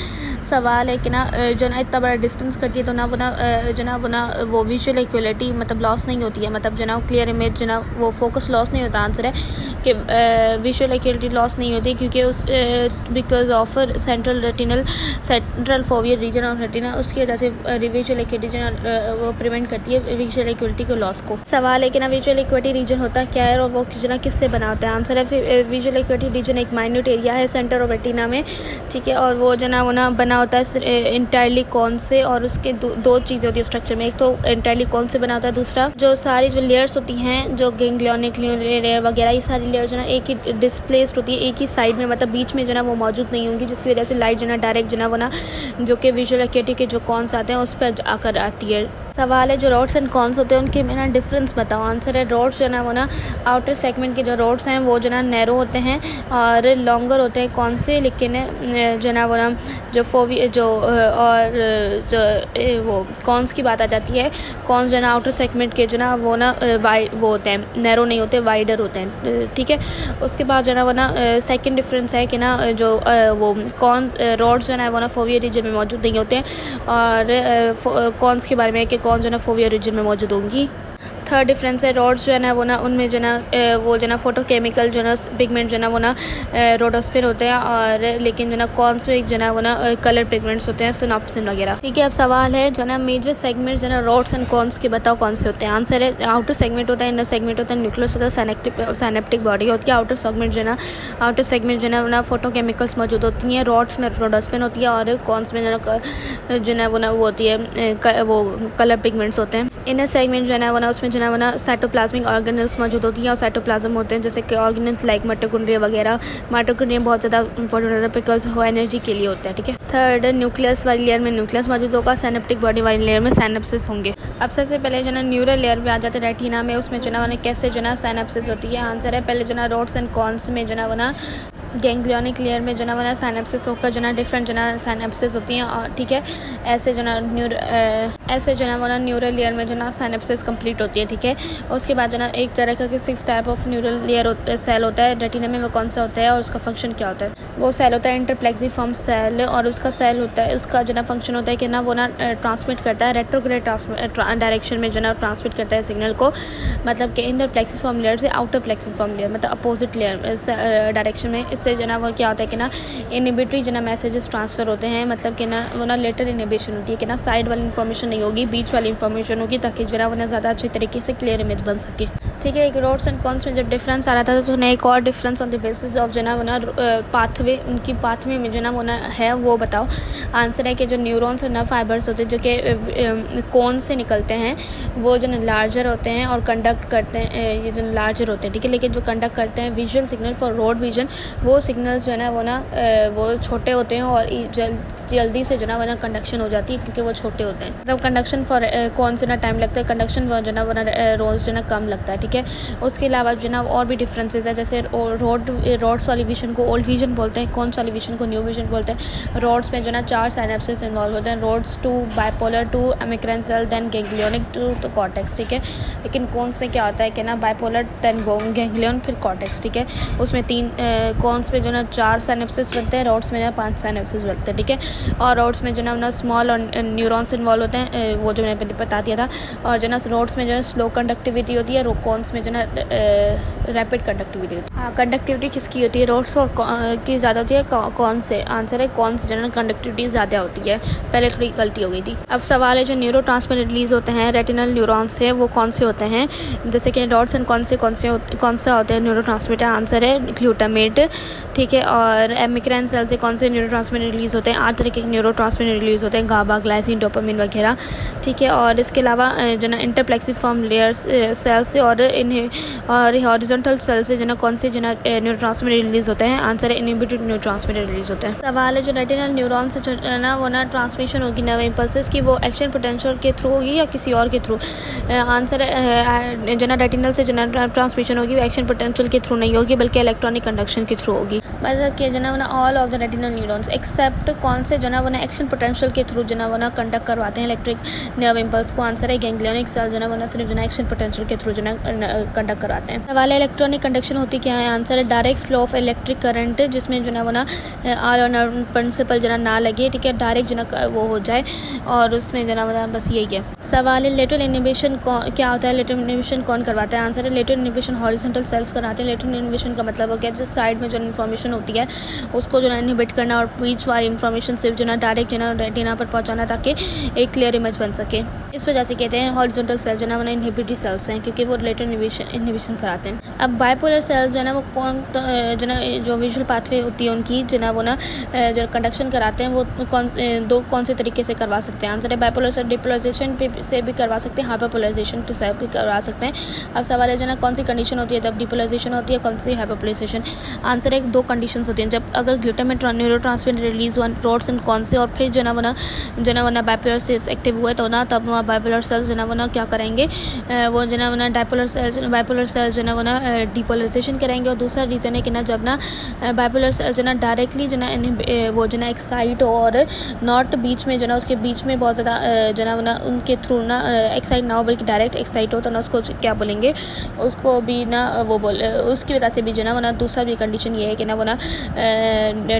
सवाल है कि ना जो ना इतना बड़ा डिस्टेंस करती है तो ना वो विजुअल एक्युलिटी मतलब लॉस नहीं होती है, मतलब जो ना क्लियर इमेज जो ना वो फोकस लॉस नहीं होता। आंसर है कि विजुअल एक्युलिटी लॉस नहीं होती क्योंकि उस because of central foveal region of retina, उसकी वजह से विजुअल एक्युलिटी वो प्रिवेंट करती है विजुअल एक्युलिटी के लॉस को। सवाल है कि ना विजुअल एक्युलिटी रीजन होता क्या है और वो जो किससे बना होता है। आंसर है विजुअल एक्युलिटी रीजन एक माइन्यूट एरिया है सेंटर ऑफ रेटिना में, ठीक है। और वो जो ना बना होता है इंटायरली कौन से, और उसके दो चीज़ें होती है स्ट्रक्चर में, एक तो इंटायरली कौन से बना होता है, दूसरा जो सारी जो लेयर्स होती हैं जो गैंग्लियोनिक लेयर वगैरह ये सारी लेयर जो ना एक ही डिस्प्लेस्ड होती है एक ही साइड में, मतलब बीच में जो ना वो मौजूद नहीं होंगी, जिसकी वजह से लाइट जो ना डायरेक्ट जो ना जो कि विजुअल एक्युलिटी के जो कॉन्स आते हैं उस पर आकर आती है। सवाल है जो रॉड्स एंड कॉन्स होते हैं उनके में ना डिफरेंस बताओ। आंसर है रॉड्स जो ना आउटर सेगमेंट के जो रॉड्स हैं वो जो ना नैरो होते हैं और लॉन्गर होते हैं कौन से, लेकिन जो ना जो फोवी जो और जो वो कॉन्स की बात आ जाती है, कॉन्स जो ना आउटर सेगमेंट के जो ना वो होते हैं नैरो नहीं होते, वाइडर होते हैं, ठीक है। उसके बाद जो ना सेकंड डिफरेंस है कि ना जो वो कॉन्स रॉड्स जो ना फोवियर रीजन में मौजूद नहीं होते हैं और कॉन्स के बारे में कि कौन जो ना फोवियर रीजन में मौजूद होंगी। थर्ड डिफरेंस है रॉड्स जो है ना उनमें जो ना वो जो ना फोटोकेमिकल जो ना पिगमेंट जो ना रोडोस्पिन होते हैं और लेकिन जो ना कॉन्स में जो ना कलर पिगमेंट्स होते हैं सिनॉप्सिन वगैरह, ठीक है। अब सवाल है जो ना मेजर सेगमेंट जो ना रॉड्स एंड कॉन्स के बताओ कौन से होते हैं। आंसर है आउटर सेगमेंट होता है, इनर सेगमेंट होता है, न्यूक्लियस होता है, साइनेप्टिक बॉडी होती है। आउटर सेगमेंट जो ना फोटोकेमिकल्स मौजूद होती हैं, रॉड्स में रोडोस्पिन होती है और कॉन्स में जो ना वो होती है वो कलर पिगमेंट्स होते हैं। इनर सेगमेंट जो है ना उसमें जो ना साइटोप्लाज्मिक ऑर्गेनल्स मौजूद होती हैं और साइटोप्लाज्म होते हैं जैसे कि ऑर्गेनल्स लाइक माइटोकॉन्ड्रिया वगैरह। माइटोकॉन्ड्रिया बहुत ज़्यादा इंपॉर्टेंट होता है बिकॉज वो एनर्जी के लिए होता है, ठीक है। थर्ड न्यूक्लियस वाली लेयर में न्यूक्लियस मौजूद होगा, साइनेप्टिक बॉडी वाली लेयर में साइनेप्सिस होंगे। अब सबसे पहले जो ना न्यूरल लेयर में आ जाते हैं रेटिना में, उसमें जो ना कैसे जो ना साइनेप्सिस होती है। आंसर है पहले जो ना रॉड्स एंड कॉन्स में जो ना गैंग्लियोनिक लेयर में जो ना साइनेप्सिस होकर जो ना डिफरेंट जो ना साइनेप्सिस होती हैं और ठीक है ऐसे जो ना न्यूरल लेयर में जो ना साइनेप्सिस कंप्लीट होती है, ठीक है। उसके बाद जो ना एक तरह का 6 type of neural layer cell होता है रेटिना में, वो कौन सा होता है और उसका फंक्शन क्या होता है। वो सेल होता है इंटरप्लेक्सिफॉर्म सेल और उसका सेल होता है उसका जो ना फंक्शन होता है कि ना वो ना ट्रांसमिट करता है रेट्रोग्रेड डायरेक्शन में जो ना ट्रांसमिट करता है सिग्नल को, मतलब कि इंटर प्लेक्सिफॉर्म लेयर से आउटर प्लेक्सिफॉर्म लेयर मतलब अपोजिट लेयर डायरेक्शन में। इससे जो ना वो क्या होता है कि ना इनहिबिटरी जो ना मैसेजेस ट्रांसफ़र होते हैं, मतलब कि ना वो ना लेटर इनहिबिशन होती है कि ना साइड वाली इन्फॉर्मेशन नहीं होगी, बीच वाली इन्फॉर्मेशन होगी, ताकि जो है वो ना ज़्यादा अच्छे तरीके से क्लियर इमेज बन सके। ठीक है, एक रोड्स एंड कॉन्स में जब डिफरेंस आ रहा था तो उन्हें एक और difference on the basis of जो है ना पाथवे, उनकी पाथवे में जो है ना है वो बताओ। आंसर है कि जो न्यूरॉन्स और नर्व फाइबर्स होते हैं जो कि कौन से निकलते हैं वो जो ना लार्जर होते हैं और कंडक्ट करते हैं, ये जो लार्जर होते हैं, ठीक है, लेकिन जो कंडक्ट करते हैं visual signal for road vision, वो सिग्नल्स जो है ना वो छोटे होते हैं और जल्दी से जो ना कंडक्शन हो जाती है क्योंकि वो छोटे होते हैं। मतलब कंडक्शन फॉर कौन से ना टाइम लगता है, कंडक्शन जो ना रोज जो ना कम लगता है। ठीक है, उसके अलावा जो ना और भी डिफरेंसेस है, जैसे रोड्स वाली विजन को ओल्ड विजन बोलते हैं, कौन वाली विजन को न्यू विजन बोलते हैं। रोड्स में जो ना 4 साइनेप्सिस इन्वॉल्व होते हैं, rods to bipolar to amacrine cell then ganglionic to cortex. ठीक है, लेकिन कॉन्स में क्या होता है कि ना बाइपोलर देन गैंग्लियन फिर कॉर्टेक्स। ठीक है, उसमें 3 कॉन्स में जो ना 4 साइनेप्सिस बनते हैं, रोड्स में ना 5 साइनेप्सिस बनते हैं। ठीक है, और रोड्स में जो ना स्मॉल और न्यूरॉन्स इन्वॉल्व होते हैं, वो जो मैंने पहले बता दिया था। और जो ना रोड्स में जो है स्लो कंडक्टिविटी होती है, कॉन्स में जो ना रैपिड कंडक्टिविटी होती है। हाँ, कंडक्टिविटी किसकी होती है, रोड्स और की ज़्यादा होती है, कौन से। आंसर है कौन से जो ना कंडक्टिविटी ज़्यादा होती है। पहले थोड़ी गलती हो गई थी। अब सवाल है जो न्यूरो ट्रांसमीटर रिलीज होते हैं रेटिनल न्यूरॉन्स से, वो कौन से होते हैं, जैसे कि रोड्स एंड कौन से होते हैं न्यूरो ट्रांसमीटर। आंसर है ग्लूटामेट। ठीक है, और एमिक्रेन सेल से कौन से न्यूरो ट्रांसमीटर रिलीज होते हैं, 8 तरीके के न्यूरो ट्रांसमीटर रिलीज होते हैं, गाबा, ग्लाइसिन, डोपामिन वगैरह। ठीक है, और इसके अलावा जो ना इंटरप्लेक्सिफॉर्म लेयर्स सेल से और हॉरिजॉन्टल सेल से जो ना कौन से जो ना न्यूरो ट्रांसमीटर रिलीज होते हैं। आंसर है इनहिबिटेड न्यूरो ट्रांसमीटर रिलीज होते हैं। सवाल है जो रेटिनल न्यूरॉन से जो ना वो ना ट्रांसमिशन होगी नर्व इम्पल्सेस की, वो एक्शन पोटेंशियल के थ्रू होगी या किसी और के थ्रू। आंसर है जो ना रेटिनल से जो ना ट्रांसमिशन होगी वो एक्शन पोटेंशियल के थ्रू नहीं होगी, बल्कि इलेक्ट्रॉनिक कंडक्शन के थ्रू होगी। मतलब कि जो ना all of the retinal neurons except कौन से जो ना एक्शन पोटेंशियल के थ्रू जो ना कंडक्ट करवाते हैं इलेक्ट्रिक नर्व इम्पल्स को। आंसर है गैंग्लियोनिक सेल जो ना सिर्फ जो ना एक्शन पोटेंशियल के थ्रू जो ना कंडक्ट करवाते हैं। सवाल है इलेक्ट्रॉनिक कंडक्शन होती क्या है। आंसर है direct flow of electric current, जिसमें जो ना आल प्रिंसिपल जो ना लगे। ठीक है, डायरेक्ट जो ना वो हो जाए, और उसमें जो ना बस यही है। सवाल है लेटरल इनहिबिशन क्या होता है, लेटरल इनहिबिशन कौन करवाता है। आंसर है लेटरल इनहिबिशन हॉरिजॉन्टल सेल्स कराते हैं। लेटरल इनहिबिशन का मतलब हो गया जो साइड में जो इन्फॉर्मेशन होती है उसको जो ना इनहिबिट करना, और बीच वाली इन्फॉर्मेशन सिर्फ जो ना डायरेक्ट जो ना रेटिना पर पहुंचाना, ताकि एक क्लियर इमेज बन सके। इस वजह से कहते हैं हॉरिजॉन्टल सेल जो ना इनहिबिटरी सेल्स हैं, क्योंकि वो लेटरल इनहिबिशन कराते हैं। अब बाइपोलर सेल्स जो है ना वो जो ना जो विजुअल पाथवे होती है उनकी जो ना जो कंडक्शन कराते हैं वो कौन से तरीके से करवा सकते हैं। आंसर है बाइपोलर सेल डिपोलराइजेशन से भी करवा सकते हैं, हाइपरपोलराइजेशन से भी करवा सकते हैं। अब सवाल है जो ना कौन सी कंडीशन होती है जब डिपोलराइजेशन होती है, कौन सी हाइपरपोलराइजेशन। आंसर है 2 कंडीशंस होती हैं, जब अगर ग्लूटामेट न्यूरो ट्रांसमीटर रिलीज हुआ रोड्स एंड कौन से, और फिर जो ना बाइपोलर सेल्स एक्टिव हुए तो ना तब वहाँ बाइपोलर सेल्स जो ना क्या करेंगे, वो जो ना बाइपोलर सेल्स जो ना डिपोलराइजेशन करेंगे। और दूसरा रीज़न है कि ना जब ना बाइपोलर सेल जो ना डायरेक्टली जो ना वो जो ना एक्साइट हो, और नॉट बीच में जो ना उसके बीच में बहुत ज़्यादा जो ना उनके थ्रू ना एक्साइट ना हो, बल्कि डायरेक्ट एक्साइट हो, तो ना उसको क्या बोलेंगे, उसको भी ना वो उसकी वजह से भी जो ना दूसरा भी कंडीशन ये है कि ना वो ना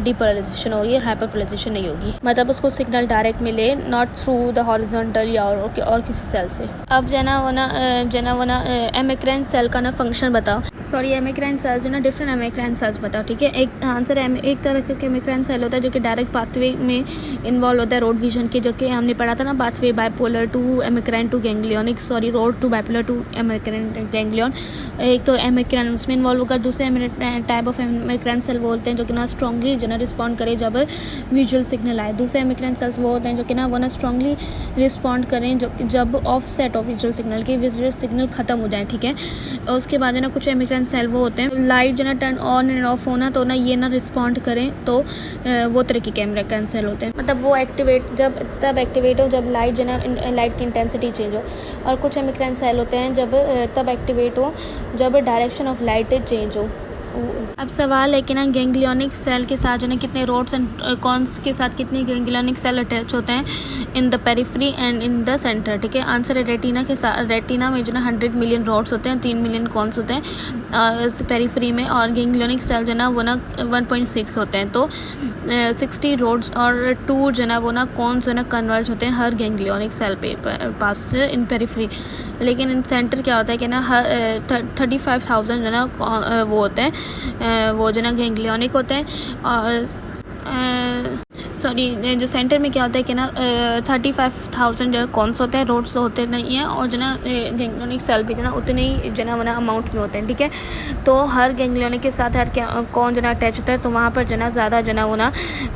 डिपोलराइजेशन होगी, हाइपरपोलराइजेशन नहीं होगी। मतलब उसको सिग्नल डायरेक्ट मिले, नॉट थ्रू द हॉरिजॉन्टल या और किसी सेल से। अब जो ना एमिक्रेन सेल का ना फंक्शन बताओ। सॉरी, एमिक्रेन सेल्स जो ना डिफरेंट एमिक्रेन सेल्स बताओ। ठीक है, एक आंसर है एक तरह का एमिक्रेन सेल होता है जो कि डायरेक्ट पाथवे में इन्वॉल्व होता है रोड विजन के, जो कि हमने पढ़ा था ना, pathway bipolar to amacrine to ganglionic, sorry rod to bipolar to amacrine ganglion. एक तो एमिक्रेन उसमें इन्वॉल्व होगा, दूसरे टाइप ऑफ एमिक्रेन सेल वो होते हैं जो कि ना स्ट्रांगली जो ना रिस्पॉन्ड करे जब विजुअल सिग्नल आए। दूसरे एमिक्रेन सेल्स वो होते हैं जो कि ना वो ना स्ट्रांगली रिस्पॉन्ड करें जब of set of visual signal के विजुअल सिग्नल खत्म हो जाए। ठीक है, उसके बाद ना कुछ एमिक्रेन सेल वो होते हैं लाइट जो ना टर्न ऑन एंड ऑफ होना, तो ना ये ना रिस्पॉन्ड करें, तो वो तरीके के एमिक्रेन सेल होते हैं। मतलब वो एक्टिवेट तब एक्टिवेट हो जब लाइट जो ना लाइट की इंटेंसिटी चेंज हो। और कुछ एमिक्रेन सेल होते हैं जब तब एक्टिवेट हो जब डायरेक्शन ऑफ लाइट चेंज हो। अब सवाल है कि ना गैंग्लियोनिक सेल के साथ जो ना कितने रोड्स एंड कॉन्स के साथ कितने गैंग्लियोनिक सेल अटैच होते हैं in the periphery and in the centre. ठीक है, आंसर है रेटिना के साथ, रेटिना में जो ना 100 मिलियन रोड्स होते हैं, 3 मिलियन कॉन्स होते हैं इस पेरिफेरी में, और गैंग्लियोनिक सेल जो ना वो ना 1.6 होते हैं। तो 60 रोड्स और 2 जो ना वो ना कॉन्स जो ना कन्वर्ज होते हैं हर गैंग्लियोनिक सेल पे पास इन पेरिफेरी। लेकिन इन सेंटर क्या होता है कि ना 35,000 जो ना वो होते हैं, वो जो ना गैंग्लियोनिक होते हैं। और सॉरी जो सेंटर में क्या होता है कि ना 35,000 जो कॉन्स होते हैं, रोड्स होते नहीं हैं, और जो ना गैंग्लियोनिक सेल भी जो ना उतने ही जो ना अमाउंट में होते हैं, ठीक है। तो हर गैंग्लियोनिक के साथ हर कौन जो ना अटैच होता है, तो वहाँ पर जो ना ज़्यादा जो ना वो ना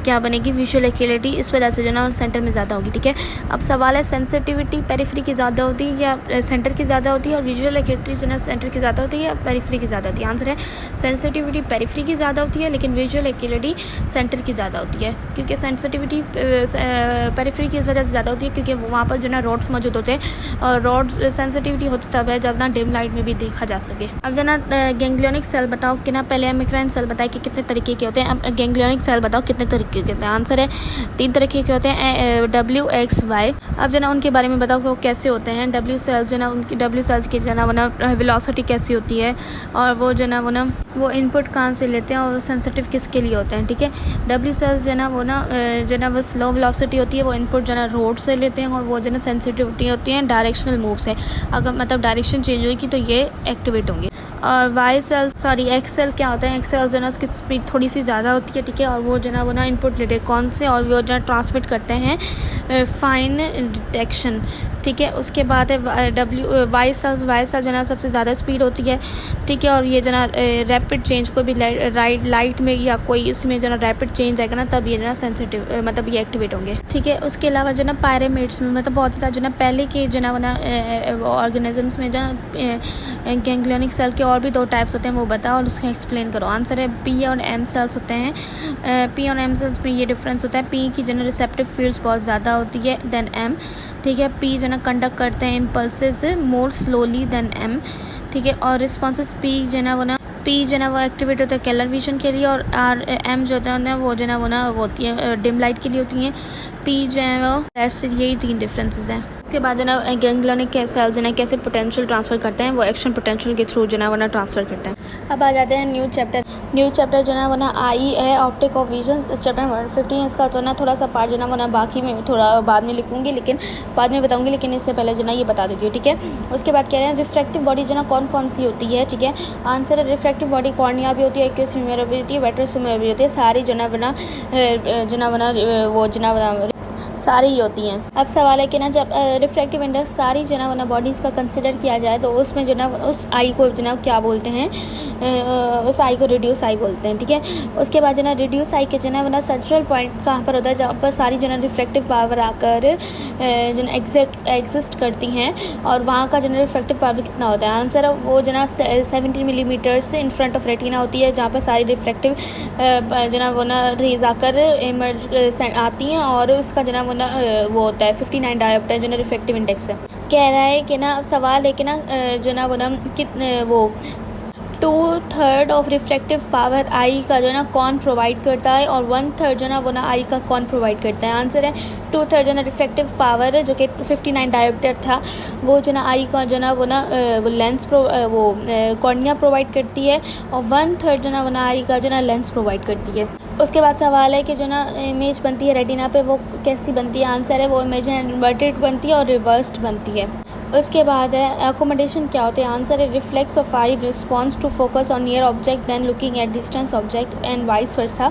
क्या बनेगी, विजुअल एक्यूरेटी, इस वजह से जो ना सेंटर में ज़्यादा होगी, ठीक है। अब सवाल है सेंसिटिविटी पेरिफेरी की ज़्यादा होती है या सेंटर की ज़्यादा होती है, और विजुअल एक्यूरेटी जो ना सेंटर की ज़्यादा होती है या पेरिफेरी की ज़्यादा होती है। आंसर है सेंसिटिविटी पेरिफेरी की ज़्यादा होती है, लेकिन विजुअल एक्यूरेटी सेंटर की ज़्यादा होती है, क्योंकि सेंसिटिविटी पेरिफेरी की इस वजह से ज़्यादा होती है क्योंकि वहाँ पर जो ना रोड्स मौजूद होते हैं, और रोड्स सेंसिटिविटी होती तब है जब ना डिम लाइट में भी देखा जा सके। अब जो ना गैंग्लियोनिक सेल बताओ कि ना, पहले एमिक्राइन सेल बताए कि कितने तरीके के होते हैं। अब गैंग्लियोनिक सेल बताओ कितने तरीके के होते हैं। आंसर है 3 तरीके के होते हैं, WXY। अब जो ना उनके बारे में बताओ कि वो कैसे होते हैं। W सेल्स जो ना उनकी W सेल्स की जो ना वेलोसिटी कैसी होती है, और वो जो ना वो इनपुट कहाँ से लेते हैं, और वो सेंसिटिव किसके लिए होते हैं, ठीक है। W सेल्स जो ना वो स्लो वेलोसिटी होती है, वो इनपुट जो ना रोड से लेते हैं, और वो जो ना सेंसिटिविटी होती है डायरेक्शनल मूव से, अगर मतलब डायरेक्शन चेंज होगी तो ये एक्टिवेट होंगे। और X सेल क्या होता है, X सेल जो ना उसकी स्पीड थोड़ी सी ज़्यादा होती है, ठीक है, और वो जो ना इनपुट लेते हैं कौन से, और वो जो ना ट्रांसमिट करते हैं फाइन डिटेक्शन, ठीक है। उसके बाद है वाई सेल जो ना सबसे ज़्यादा स्पीड होती है, ठीक है, और ये जो ना रैपिड चेंज को भी लाइट में या कोई इसमें जो ना रैपिड चेंज आएगा ना, तब ये जो ना सेंसिटिव मतलब ये एक्टिवेट होंगे, ठीक है। उसके अलावा जो ना पायरेमिड्स में मतलब बहुत ज़्यादा जो ना पहले के जो ना ऑर्गेनिजम्स में जो गैंग्लियोनिक सेल के और भी 2 टाइप्स होते हैं, वो बताओ और उसको एक्सप्लेन करो। आंसर है P और M सेल्स होते हैं। P और M सेल्स में ये डिफरेंस होता है, P की जो ना रिसेप्टिव फील्ड्स बहुत ज़्यादा होती है देन M, ठीक है। P जो ना कंडक्ट करते हैं impulses more slowly than M, ठीक है, और रिस्पॉन्सेस P जो ना वो एक्टिवेट होता है कलर विजन के लिए, और M जो होता है वो जो ना वो होती है डिम लाइट के लिए होती हैं। P जो है वो ऐसे, यही 3 डिफरेंसेस हैं। उसके बाद जो ना गैंग्लियोनिक सेल्स जो ना कैसे पोटेंशियल ट्रांसफ़र करते हैं, वो एक्शन पोटेंशियल के थ्रू जो ना ट्रांसफ़र करते हैं। अब आ जाते हैं न्यू चैप्टर जो ना आई है ऑप्टिक ऑफ विजन, चैप्टर 15। इसका तो ना थोड़ा सा पार्ट जो ना बाकी में थोड़ा बाद में लिखूंगी, लेकिन बाद में बताऊंगी, लेकिन इससे पहले जो ना ये बता देती हूँ, ठीक है। उसके बाद कह रहे हैं रिफ्रैक्टिव बॉडी जो ना कौन सी होती है, ठीक है। आंसर है रिफ्रैक्टिव बॉडी कॉर्निया भी होती है, एक्यूस ह्यूमेरा भी होती है, विट्रस ह्यूमेरा भी होती है, सारी जो ना सारी ही होती हैं। अब सवाल है कि ना जब रिफ्रैक्टिव इंडेक्स सारी जो ना बॉडीज़ का कंसिडर किया जाए, तो उसमें जो ना उस आई को जो ना क्या बोलते हैं, उस आई को रिड्यूस आई बोलते हैं, ठीक है। उसके बाद जो ना रिड्यूस आई के जो ना सेंट्रल पॉइंट कहाँ पर होता है, जहाँ पर सारी जो ना रिफ्रैक्टिव पावर आकर जो ना एग्जिस्ट करती हैं, और वहाँ का जो ना रिफ्रैक्टिव पावर कितना होता है। आंसर है वो जो ना 70 millimetres in front of retina होती है, जहाँ पर सारी रिफ्रैक्टिव जो ना रेज आकर इमर्ज आती हैं, और उसका जो ना वो होता है 59 डायोप्टर जो ना रिफ्रैक्टिव इंडेक्स है। कह रहा है कि ना सवाल है कि ना जो ना कितने वो 2/3 ऑफ रिफ्रैक्टिव पावर आई का जो ना कौन प्रोवाइड करता है, और 1/3 जो ना आई का कौन प्रोवाइड करता है। आंसर है 2/3 जो ना रिफ्रैक्टिव पावर जो कि 59 डायोप्टर था, वो जो ना आई का जो ना वो लेंस कॉर्निया प्रोवाइड करती है, और 1/3 जो ना आई का जो ना लेंस प्रोवाइड करती है। उसके बाद सवाल है कि जो ना इमेज बनती है रेटिना पे, वो कैसी बनती है। आंसर है वो इमेज इन्वर्टेड बनती है और रिवर्स्ड बनती है। उसके बाद है अकोमोडेशन क्या होते हैं। आंसर है reflex of eye response to focus on near object then looking at distance object and vice versa,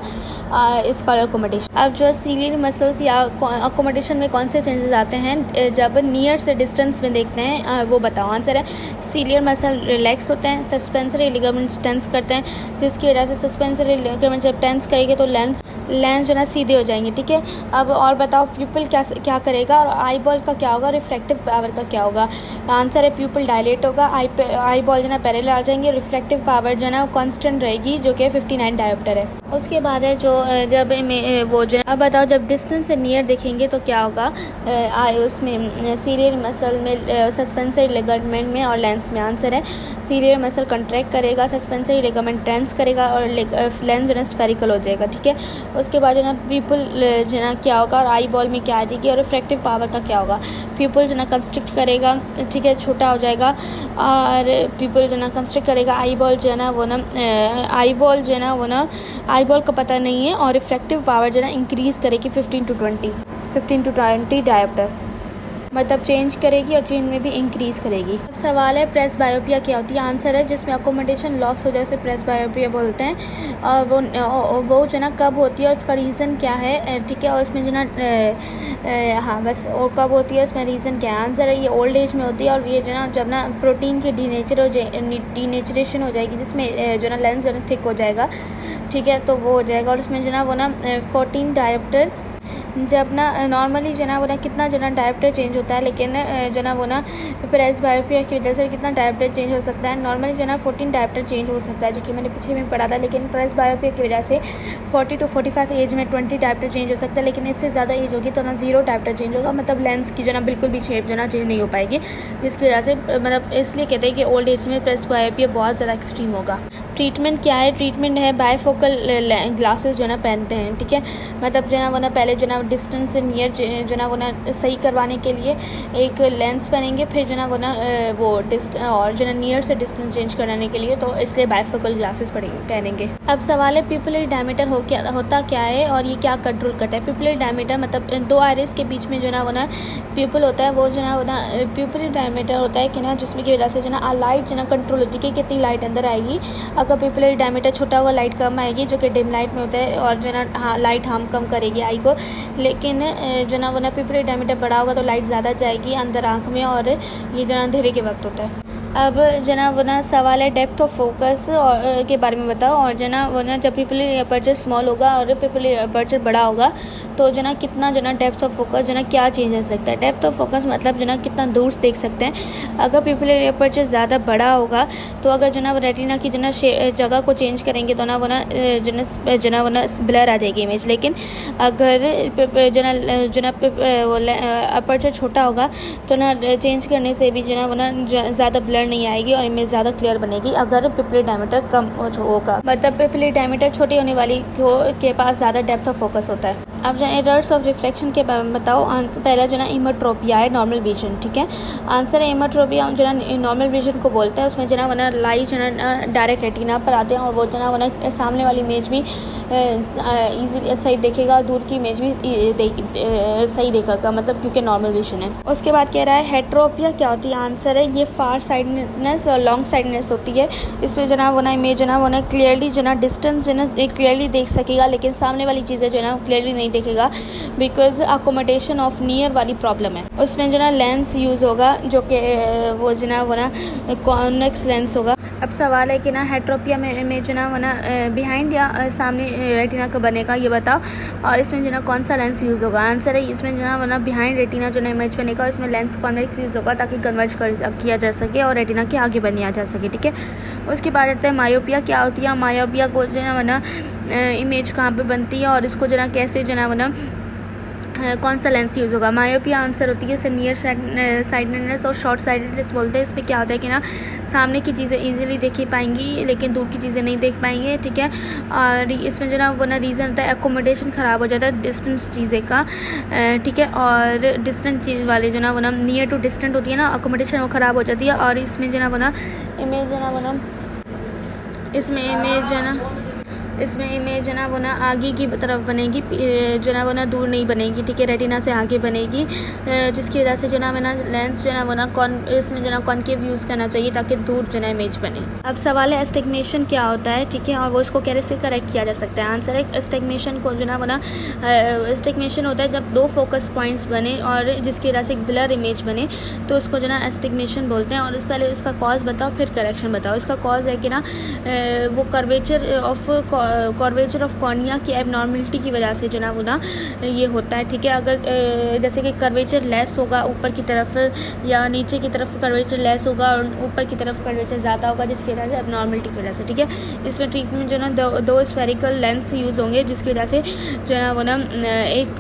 is call accommodation. अब जो सीलियर मसल्स या अकोमोडेशन में कौन से चेंजेस आते हैं जब नियर से डिस्टेंस में देखते हैं, वो बताओ। आंसर है सीलियर मसल रिलैक्स होते हैं, सस्पेंसरी लिगामेंट्स टेंस करते हैं, जिसकी वजह से सस्पेंसरी लिगामेंट जब टेंस करेंगे तो लेंस जो ना सीधे हो जाएंगे, ठीक है। अब और बताओ प्यूपिल क्या करेगा, और आई बॉल का क्या होगा, रिफ्रैक्टिव पावर का क्या होगा। आंसर है प्यूपिल डायलेट होगा, आई बॉल जो ना पैरेलल आ जाएंगे, रिफ्रैक्टिव पावर जो ना कांस्टेंट रहेगी, जो कि 59 डायोप्टर है। उसके बाद है जो जब वो जो अब बताओ जब डिस्टेंस से नियर देखेंगे तो क्या होगा, उसमें सीलियर मसल में, सस्पेंसरी लिगामेंट में और लेंस में। आंसर है सीलियर मसल कंट्रैक्ट करेगा, सस्पेंसरी लिगामेंट टेंस करेगा, और लेंस जो ना स्फेरिकल हो जाएगा, ठीक है। उसके बाद जो ना प्यूपिल जो ना क्या होगा, और आई बॉल में क्या आ जाएगी, और रिफ्रैक्टिव पावर का क्या होगा। प्यूपिल जो ना कंस्ट्रिक्ट करेगा, ठीक है, छोटा हो जाएगा, और प्यूपिल जो ना कंस्ट्रिक्ट करेगा। आई बॉल जो है ना आई बॉल जो है ना आई बॉल का पता नहीं है, और रिफ्रैक्टिव पावर जो ना इंक्रीज़ करेगी 15 to 20 डायोप्टर। मतलब चेंज करेगी और चेंज में भी इंक्रीज़ करेगी। अब सवाल है प्रेस बायोपिया क्या होती है। आंसर है जिसमें अकोमोडेशन लॉस हो जाए उसे प्रेस बायोपिया बोलते हैं। और वो जो ना कब होती है और उसका रीज़न क्या है, ठीक है। और उसमें जो ना हाँ बस, और कब होती है उसमें रीज़न क्या है। आंसर है ये ओल्ड एज में होती है और ये जो ना जब ना प्रोटीन की डीनेचरेशन हो जाएगी, जिसमें जो ना लेंस जो ना थिक हो जाएगा, ठीक है, तो वो हो जाएगा। और उसमें जो ना वो ना 14 डायोप्टर, जब ना नॉर्मली जो ना वो ना कितना जो ना डायोप्टर चेंज होता है, लेकिन जो ना वो ना प्रेस बायोपिया की वजह से कितना डायोप्टर चेंज हो सकता है। नॉर्मली जो ना 14 डायोप्टर चेंज हो सकता है, जो कि मैंने पीछे में पढ़ा था। लेकिन प्रेस बायोपिया की वजह से 40 to 45 एज में 20 डायोप्टर चेंज हो सकता है। लेकिन इससे ज़्यादा एज होगी तो ना 0 डायोप्टर चेंज होगा, मतलब लेंस की जो ना बिल्कुल भी शेप जो ना चेंज नहीं हो पाएगी, जिसकी वजह से मतलब इसलिए कहते हैं कि ओल्ड एज में प्रेस बायोपिया बहुत ज़्यादा एक्सट्रीम होगा। ट्रीटमेंट क्या है, ट्रीटमेंट है बायफोकल ग्लासेस जो ना पहनते हैं, ठीक है। मतलब जो ना वो ना पहले जो ना डिस्टेंस से नियर जो ना वो ना सही करवाने के लिए एक लेंस पहनेंगे, फिर जो ना वो ना वो और जो ना नियर से डिस्टेंस चेंज कराने के लिए, तो इसलिए बायफोकल ग्लासेस पहनेंगे। अब सवाल है पिपुलरी डायमीटर होता क्या है और ये क्या कंट्रोल करता है। पिपुलरी डायमीटर मतलब दो आइरिस के बीच में जो ना वो ना पिपुल होता है, वो जो ना वो ना पिपुलरी डायमीटर होता है कि ना, जिसमें की वजह से जो ना लाइट जो ना कंट्रोल होती है कि कितनी लाइट अंदर आएगी। अगर पिपुलरी डायमीटर छोटा हुआ लाइट कम आएगी, जो कि डिम लाइट में होता है, और जो ना लाइट हार्म कम करेगी आई को। लेकिन जो ना वो ना पिपुलरी डायमीटर बड़ा होगा तो लाइट ज़्यादा जाएगी अंदर आँख में, और ये जो ना अंधेरे के वक्त होता है। अब जो ना वो ना सवाल है डेप्थ ऑफ फोकस के बारे में बताओ। और जो ना वो ना जब पिपुलरी अपर्चर स्मॉल होगा और पिपुलरी अपर्चर बड़ा होगा, तो जो ना कितना जो ना डेप्थ ऑफ फोकस जो ना क्या चेंज हो सकता है। डेप्थ ऑफ फोकस मतलब जो ना कितना दूर से देख सकते हैं। अगर पिपुलरी अपर्चर ज़्यादा बड़ा होगा तो अगर जो ना वो रेटिना की जो ना जगह को चेंज करेंगे तो ना वो ना जो ना वो ना ब्लर आ जाएगी इमेज। लेकिन अगर जो ना अपर्चर छोटा होगा तो ना चेंज करने से भी जो ना वो ना ज़्यादा ब्लर नहीं आएगी और इमेज ज़्यादा क्लियर बनेगी अगर पिपुलरी डायमीटर कम होगा। मतलब पिपुलरी डायमीटर छोटी होने वाली के पास ज़्यादा डेप्थ ऑफ फोकस होता है। अब जो एरर्स ऑफ रिफ्लेक्शन के बारे में बताओ। पहला जो ना इमेट्रोपिया है, नॉर्मल विजन, ठीक है। आंसर है इमेट्रोपिया जो ना नॉर्मल विजन को बोलते हैं। उसमें जो ना वो ना लाइट जो ना डायरेक्ट रेटिना पर आते हैं और वो जो ना वो ना सामने वाली इमेज भी ईजीली सही देखेगा और दूर की इमेज भी सही देखेगा, मतलब क्योंकि नॉर्मल विजन है। उसके बाद कह रहा है हेट्रोपिया क्या होती है। आंसर है ये फार साइडनेस और लॉन्ग साइडनेस होती है। इसमें जो ना वो ना इमेज जो ना वो ना क्लियरली जो ना डिस्टेंस जो ना क्लियरली देख सकेगा, लेकिन सामने वाली चीज़ें जो ना क्लियरली नहीं देखेगा, बिकॉज अकोमोडेशन ऑफ नियर वाली प्रॉब्लम है। उसमें जो ना लेंस यूज़ होगा, जो कि वो जो ना वो ना कॉन्वेक्स लेंस होगा। अब सवाल है कि ना हेट्रोपिया में जो ना वो ना बिहाइंड या सामने रेटिना का बनेगा, ये बताओ। और इसमें जो ना कौन सा लेंस यूज़ होगा। आंसर है इसमें जो ना वो ना बिहाइंड रेटिना जो ना इमेज बनेगा और इसमें लेंस कॉन्वेक्स यूज़ होगा ताकि कन्वर्ज किया जा सके और रेटिना के आगे बनाया जा सके, ठीक है। उसके बाद आता है मायोपिया क्या होती है। मायोपिया को जो ना वो ना इमेज कहाँ पे बनती है और इसको जो ना कैसे जो ना वो ना कौन सा लेंस यूज़ होगा। मायोपिया आंसर होती है इसे नियर साइडेडनेस और शॉर्ट साइडेडनेस बोलते हैं। इसमें क्या होता है कि ना सामने की चीज़ें इजीली देखी पाएंगी लेकिन दूर की चीज़ें नहीं देख पाएंगे, ठीक है। और इसमें जो ना वो ना रीज़न होता है एकोमोडेशन ख़राब हो जाता है डिस्टेंस चीज़ें का, ठीक है। और डिस्टेंट चीज़ वाले जो ना वो ना नियर टू डिस्टेंट होती है ना, अकोमोडेशन वो ख़राब हो जाती है। और इसमें जो ना वो ना इमेज जो ना वो ना इसमें इमेज जो ना वो ना आगे की तरफ बनेगी, जो ना वो ना दूर नहीं बनेगी, ठीक है। रेटिना से आगे बनेगी, जिसकी वजह से जो ना ना लेंस जो ना वो ना इसमें जो ना कॉनकेव यूज़ करना चाहिए ताकि दूर जो ना इमेज बने। अब सवाल है एस्टिग्मेशन क्या होता है, ठीक है, और वो उसको कैसे करेक्ट किया जा सकता है। आंसर है एस्टिग्मेशन को जो ना वो ना एस्टिग्मेशन होता है जब दो फोकस पॉइंट्स बने और जिसकी वजह से एक ब्लर इमेज बने, तो उसको जो ना एस्टिग्मेशन बोलते हैं। और इस पहले इसका कॉज बताओ फिर करेक्शन बताओ। इसका कॉज है कि ना वो कर्वेचर ऑफ कॉर्निया की एबनॉर्मलिटी की वजह से जो ना वो ना ये होता है, ठीक है। अगर जैसे कि कर्वेचर लेस होगा ऊपर की तरफ या नीचे की तरफ कर्वेचर लेस होगा और ऊपर की तरफ कर्वेचर ज़्यादा होगा, जिसकी वजह से एबनॉर्मलिटी की वजह से, ठीक है। इसमें ट्रीटमेंट जो ना दो स्फेरिकल लेंस यूज़ होंगे, जिसकी वजह से जो ना वो ना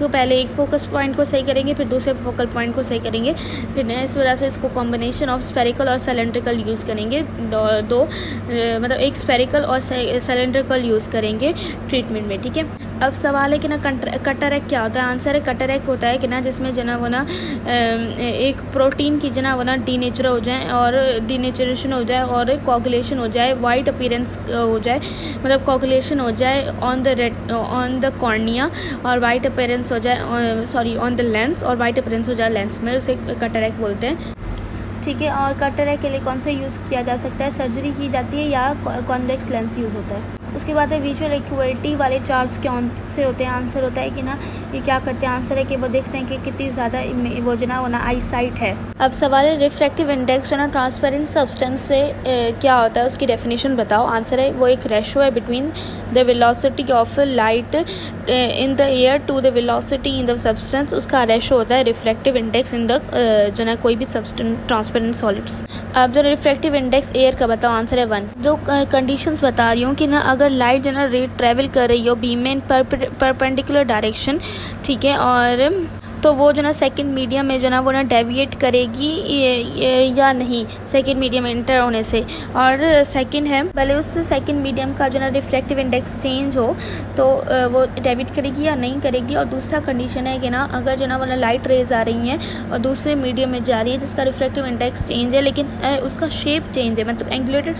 पहले एक फोकस पॉइंट को सही करेंगे फिर दूसरे फोकल पॉइंट को सही करेंगे, फिर इस वजह से इसको कॉम्बिनेशन ऑफ स्फेरिकल और सिलेंड्रिकल यूज़ करेंगे। मतलब एक स्फेरिकल और सिलेंड्रिकल यूज़ करेंगे ट्रीटमेंट में, ठीक है। अब सवाल है कि ना कटरैक्ट क्या होता है। आंसर है कटरैक्ट होता है कि ना जिसमें जो ना वो ना एक प्रोटीन की जो ना वो ना डीनेचर हो जाए और डीनेचरेशन हो जाए और कोगुलेशन हो जाए, वाइट अपीयरेंस हो जाए, मतलब कोगुलेशन हो जाए ऑन द कॉर्निया और वाइट अपीयरेंस हो जाए, सॉरी ऑन द लेंस, और वाइट अपीयरेंस हो जाए लेंस में, उसे कटरैक्ट बोलते हैं। ठीक है। और कटरैक्ट के लिए कौन सा यूज़ किया जा सकता है, सर्जरी की जाती है या कॉन्वेक्स लेंस यूज़ होता है। उसके बाद है विजुअल एक्यूटी वाले चार्ट्स कौन से होते हैं। आंसर होता है कि ना ये क्या करते हैं, आंसर है कि वो देखते हैं कि कितनी ज़्यादा वो जो ना वो ना आई साइट है। अब सवाल है रिफ्रैक्टिव इंडेक्स जो ना ट्रांसपेरेंट सब्सटेंस से क्या होता है, उसकी डेफिनेशन बताओ। आंसर है वो एक रेशो है between the velocity of light in the air to the velocity in the substance, उसका रेशो होता है रिफ्रैक्टिव इंडेक्स इन द जो ना कोई भी सब्सटेंस ट्रांसपेरेंट सॉलिड्स। अब जो रिफ्रैक्टिव इंडेक्स एयर का बताओ। आंसर है 1। जो कंडीशंस बता रही हूँ कि ना अगर लाइट जो ना रेट ट्रेवल कर रही हो बीम में परपेंडिकुलर डायरेक्शन, ठीक है, और तो वो जो ना सेकंड मीडियम में जो ना वो ना डेविएट करेगी या नहीं सेकंड मीडियम में इंटर होने से। और सेकंड है भले उस सेकंड मीडियम का जो ना रिफ्रैक्टिव इंडेक्स चेंज हो तो वो डेविएट करेगी या नहीं करेगी। और दूसरा कंडीशन है कि ना अगर जो ना वो ना लाइट रेज आ रही हैं और दूसरे मीडियम में जा रही है जिसका रिफ्रैक्टिव इंडेक्स चेंज है लेकिन उसका शेप चेंज है, मतलब एंगुलेटेड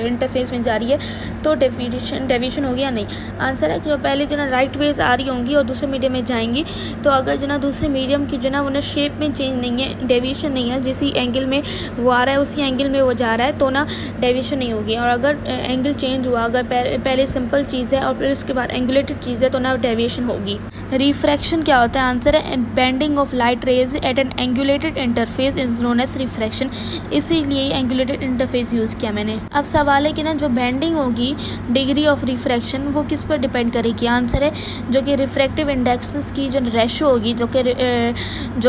इंटरफेस में जा रही है, तो डेविएशन होगी या नहीं। आंसर है जो पहले जो ना राइट वेज आ रही होंगी और दूसरे मीडियम में जाएंगी, तो अगर जो ना दूसरे मीडियम की जो ना वो ना शेप में चेंज नहीं है, डेविएशन नहीं है, जिस एंगल में वो आ रहा है उसी एंगल में वो जा रहा है, तो ना डेविएशन नहीं होगी। और अगर एंगल चेंज हुआ, अगर पहले सिंपल चीज़ है और फिर उसके बाद एंगुलेटेड चीज़ है, तो ना डेविएशन होगी। रिफ्रैक्शन क्या होता है। आंसर है bending of light rays at an angulated interface is known as refraction, इसीलिए एंगुलेटेड इंटरफेस यूज़ किया मैंने। अब सवाल है कि ना जो बेंडिंग होगी डिग्री ऑफ रिफ्रैक्शन वो किस पर डिपेंड करेगी। आंसर है जो कि रिफ्रैक्टिव इंडेक्सेस की जो रेशो होगी जो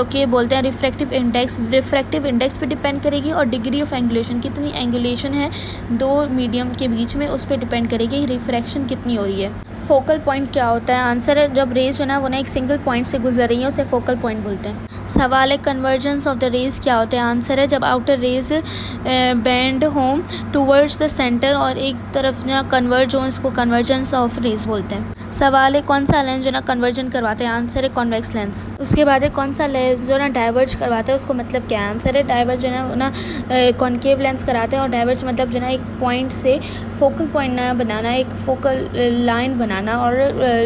कि बोलते हैं रिफ्रैक्टिव इंडेक्स पे डिपेंड करेगी, और डिग्री ऑफ एंगुलेशन कितनी एंगुलेशन है दो मीडियम के बीच में उस पर डिपेंड करेगी रिफ्रैक्शन कितनी हो रही है। फोकल पॉइंट क्या होता है। आंसर है जब रेज है ना वो ना एक सिंगल पॉइंट से गुजर रही है उसे फोकल पॉइंट बोलते हैं। सवाल है कन्वर्जेंस ऑफ द रेज क्या होता है। आंसर है जब outer rays bend home towards the centre और एक तरफ ना कन्वर्ज हो, इसको कन्वर्जेंस ऑफ रेज बोलते हैं। सवाल है कौन सा लेंस जो ना कन्वर्जन करवाते हैं। आंसर है कॉन्वेक्स लेंस। उसके बाद है कौन सा लेंस जो ना डाइवर्ज करवाता है, उसको मतलब क्या है। आंसर है डाइवर्ज जो ना कॉन्केव लेंस कराते हैं, और डाइवर्ज मतलब जो ना एक पॉइंट से फोकल पॉइंट ना बनाना, एक फोकल लाइन बनाना और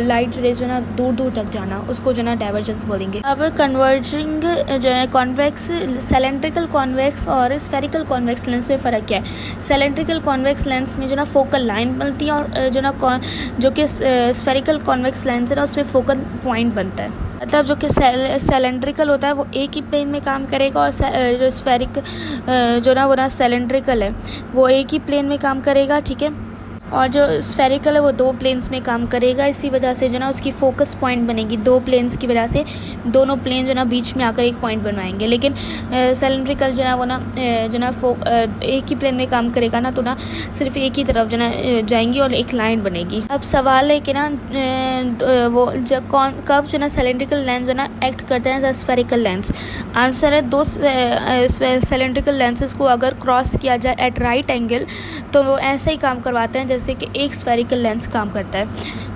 लाइट रेज जो ना दूर दूर तक जाना, उसको जो ना डाइवर्जेंस बोलेंगे। अब कन्वर्जिंग जो है कॉन्वेक्स, सिलेंड्रिकल कॉन्वेक्स और स्फेरिकल कॉन्वेक्स लेंस में फ़र्क क्या है। सिलेंड्रिकल कॉन्वेक्स लेंस में जो ना फोकल लाइन बनती है और जो ना जो कि स्फेरिकल कॉन्वेक्स लेंस है ना उसमें फोकल पॉइंट बनता है। मतलब जो कि सिलेंड्रिकल होता है वो एक ही प्लेन में काम करेगा, और जो स्फेरिक जो ना वो ना सिलेंड्रिकल है वो एक ही प्लेन में काम करेगा, ठीक है, और जो स्फेरिकल है वो दो प्लेन्स में काम करेगा। इसी वजह से जो ना उसकी फोकस पॉइंट बनेगी, दो प्लेन्स की वजह से दोनों प्लेन जो ना बीच में आकर एक पॉइंट बनवाएंगे। लेकिन सिलेंड्रिकल जो ना वो ना एक ही प्लेन में काम करेगा ना, तो ना सिर्फ एक ही तरफ जो ना जाएंगी और एक लाइन बनेगी। अब सवाल है कि ना वो कब जो ना सिलेंड्रिकल लेंस जो ना एक्ट करते हैं स्फेरिकल लेंस। आंसर है दो सिलेंड्रिकल लेंसेज को अगर क्रॉस किया जाए एट राइट एंगल तो वो ऐसा ही काम करवाते हैं जैसे कि एक स्फेरिकल लेंस काम करता है,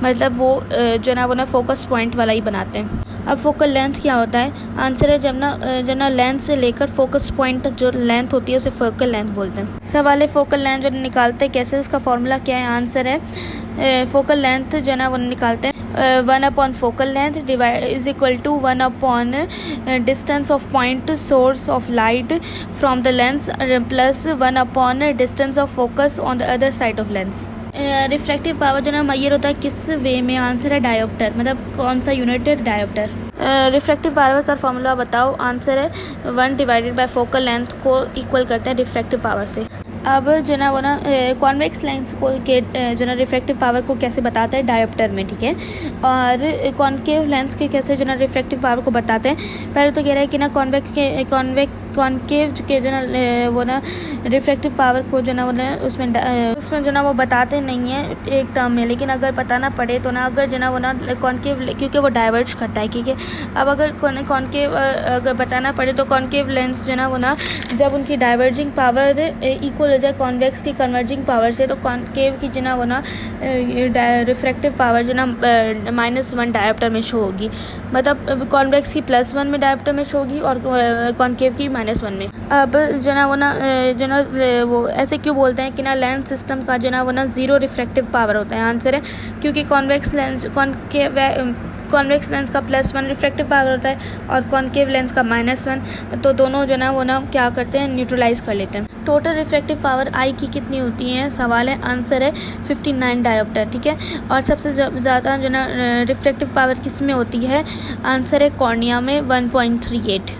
मतलब वो जो ना वो ना फोकस पॉइंट वाला ही बनाते हैं। अब फोकल लेंथ क्या होता है। आंसर है जब ना लेंथ से लेकर फोकस पॉइंट तक जो लेंथ होती है उसे फोकल लेंथ बोलते हैं। सवाल है फोकल लेंथ जो निकालते हैं कैसे, इसका फॉर्मूला क्या है। आंसर है फोकल लेंथ जो ना वो निकालते हैं 1/4 focal length is equal to 1/4 distance of point source of light from the lens plus 1/4 distance of focus on the other side of lens. Refractive power जो ना मैयर होता है किस वे में। आंसर है डायोप्टर, मतलब कौन सा यूनिट है, डायोप्टर। रिफ्रैक्टिव पावर का फॉर्मूला बताओ। आंसर है 1 डिवाइडेड बाय फोकल लेंथ को इक्वल करता है रिफ्रैक्टिव पावर से। अब जो ना वो ना कॉन्वेक्स लेंस को के जो ना रिफ्रैक्टिव पावर को कैसे बताते हैं, डायोप्टर में, ठीक है। और कॉन्केव लेंस के कैसे जो ना रिफ्रैक्टिव पावर को बताते हैं। पहले तो कह रहा है कि ना कॉन्केव के जो ना वो ना रिफ्रैक्टिव पावर को जो ना वो ना उसमें जो ना वो बताते नहीं है एक टर्म में, लेकिन अगर बताना पड़े तो ना अगर जो ना वो ना कॉन्केव, क्योंकि वो डाइवर्ज करता है, ठीक है। अब अगर कॉन्केव अगर बताना पड़े तो कॉन्केव लेंस जो ना वो ना जब उनकी डाइवर्जिंग पावर इक्वल हो जाए कॉन्वेक्स की कन्वर्जिंग पावर से, तो कॉन्केव की जो ना वो ना रिफ्रैक्टिव पावर जो ना -1 डायोप्टर में शो होगी, मतलब कॉन्वेक्स की +1 में डायोप्टर में शो होगी और कॉन्केव की -1 में। अब जो ना वो ना वो ऐसे क्यों बोलते हैं कि ना लेंस सिस्टम का जो ना वो ना 0 रिफ्रैक्टिव पावर होता है? आंसर है क्योंकि कॉन्वेक्स लेंस का +1 रिफ्रैक्टिव पावर होता है और कॉन्केव लेंस का -1, तो दोनों जो ना वो ना क्या करते हैं, न्यूट्रलाइज कर लेते हैं। टोटल रिफ्रैक्टिव पावर आई की कितनी होती है? सवाल है, आंसर है 59 डायोप्टर, ठीक है। और सबसे ज़्यादा जो ना रिफ्रैक्टिव पावर किस में होती है? आंसर है कॉर्निया में 1.38।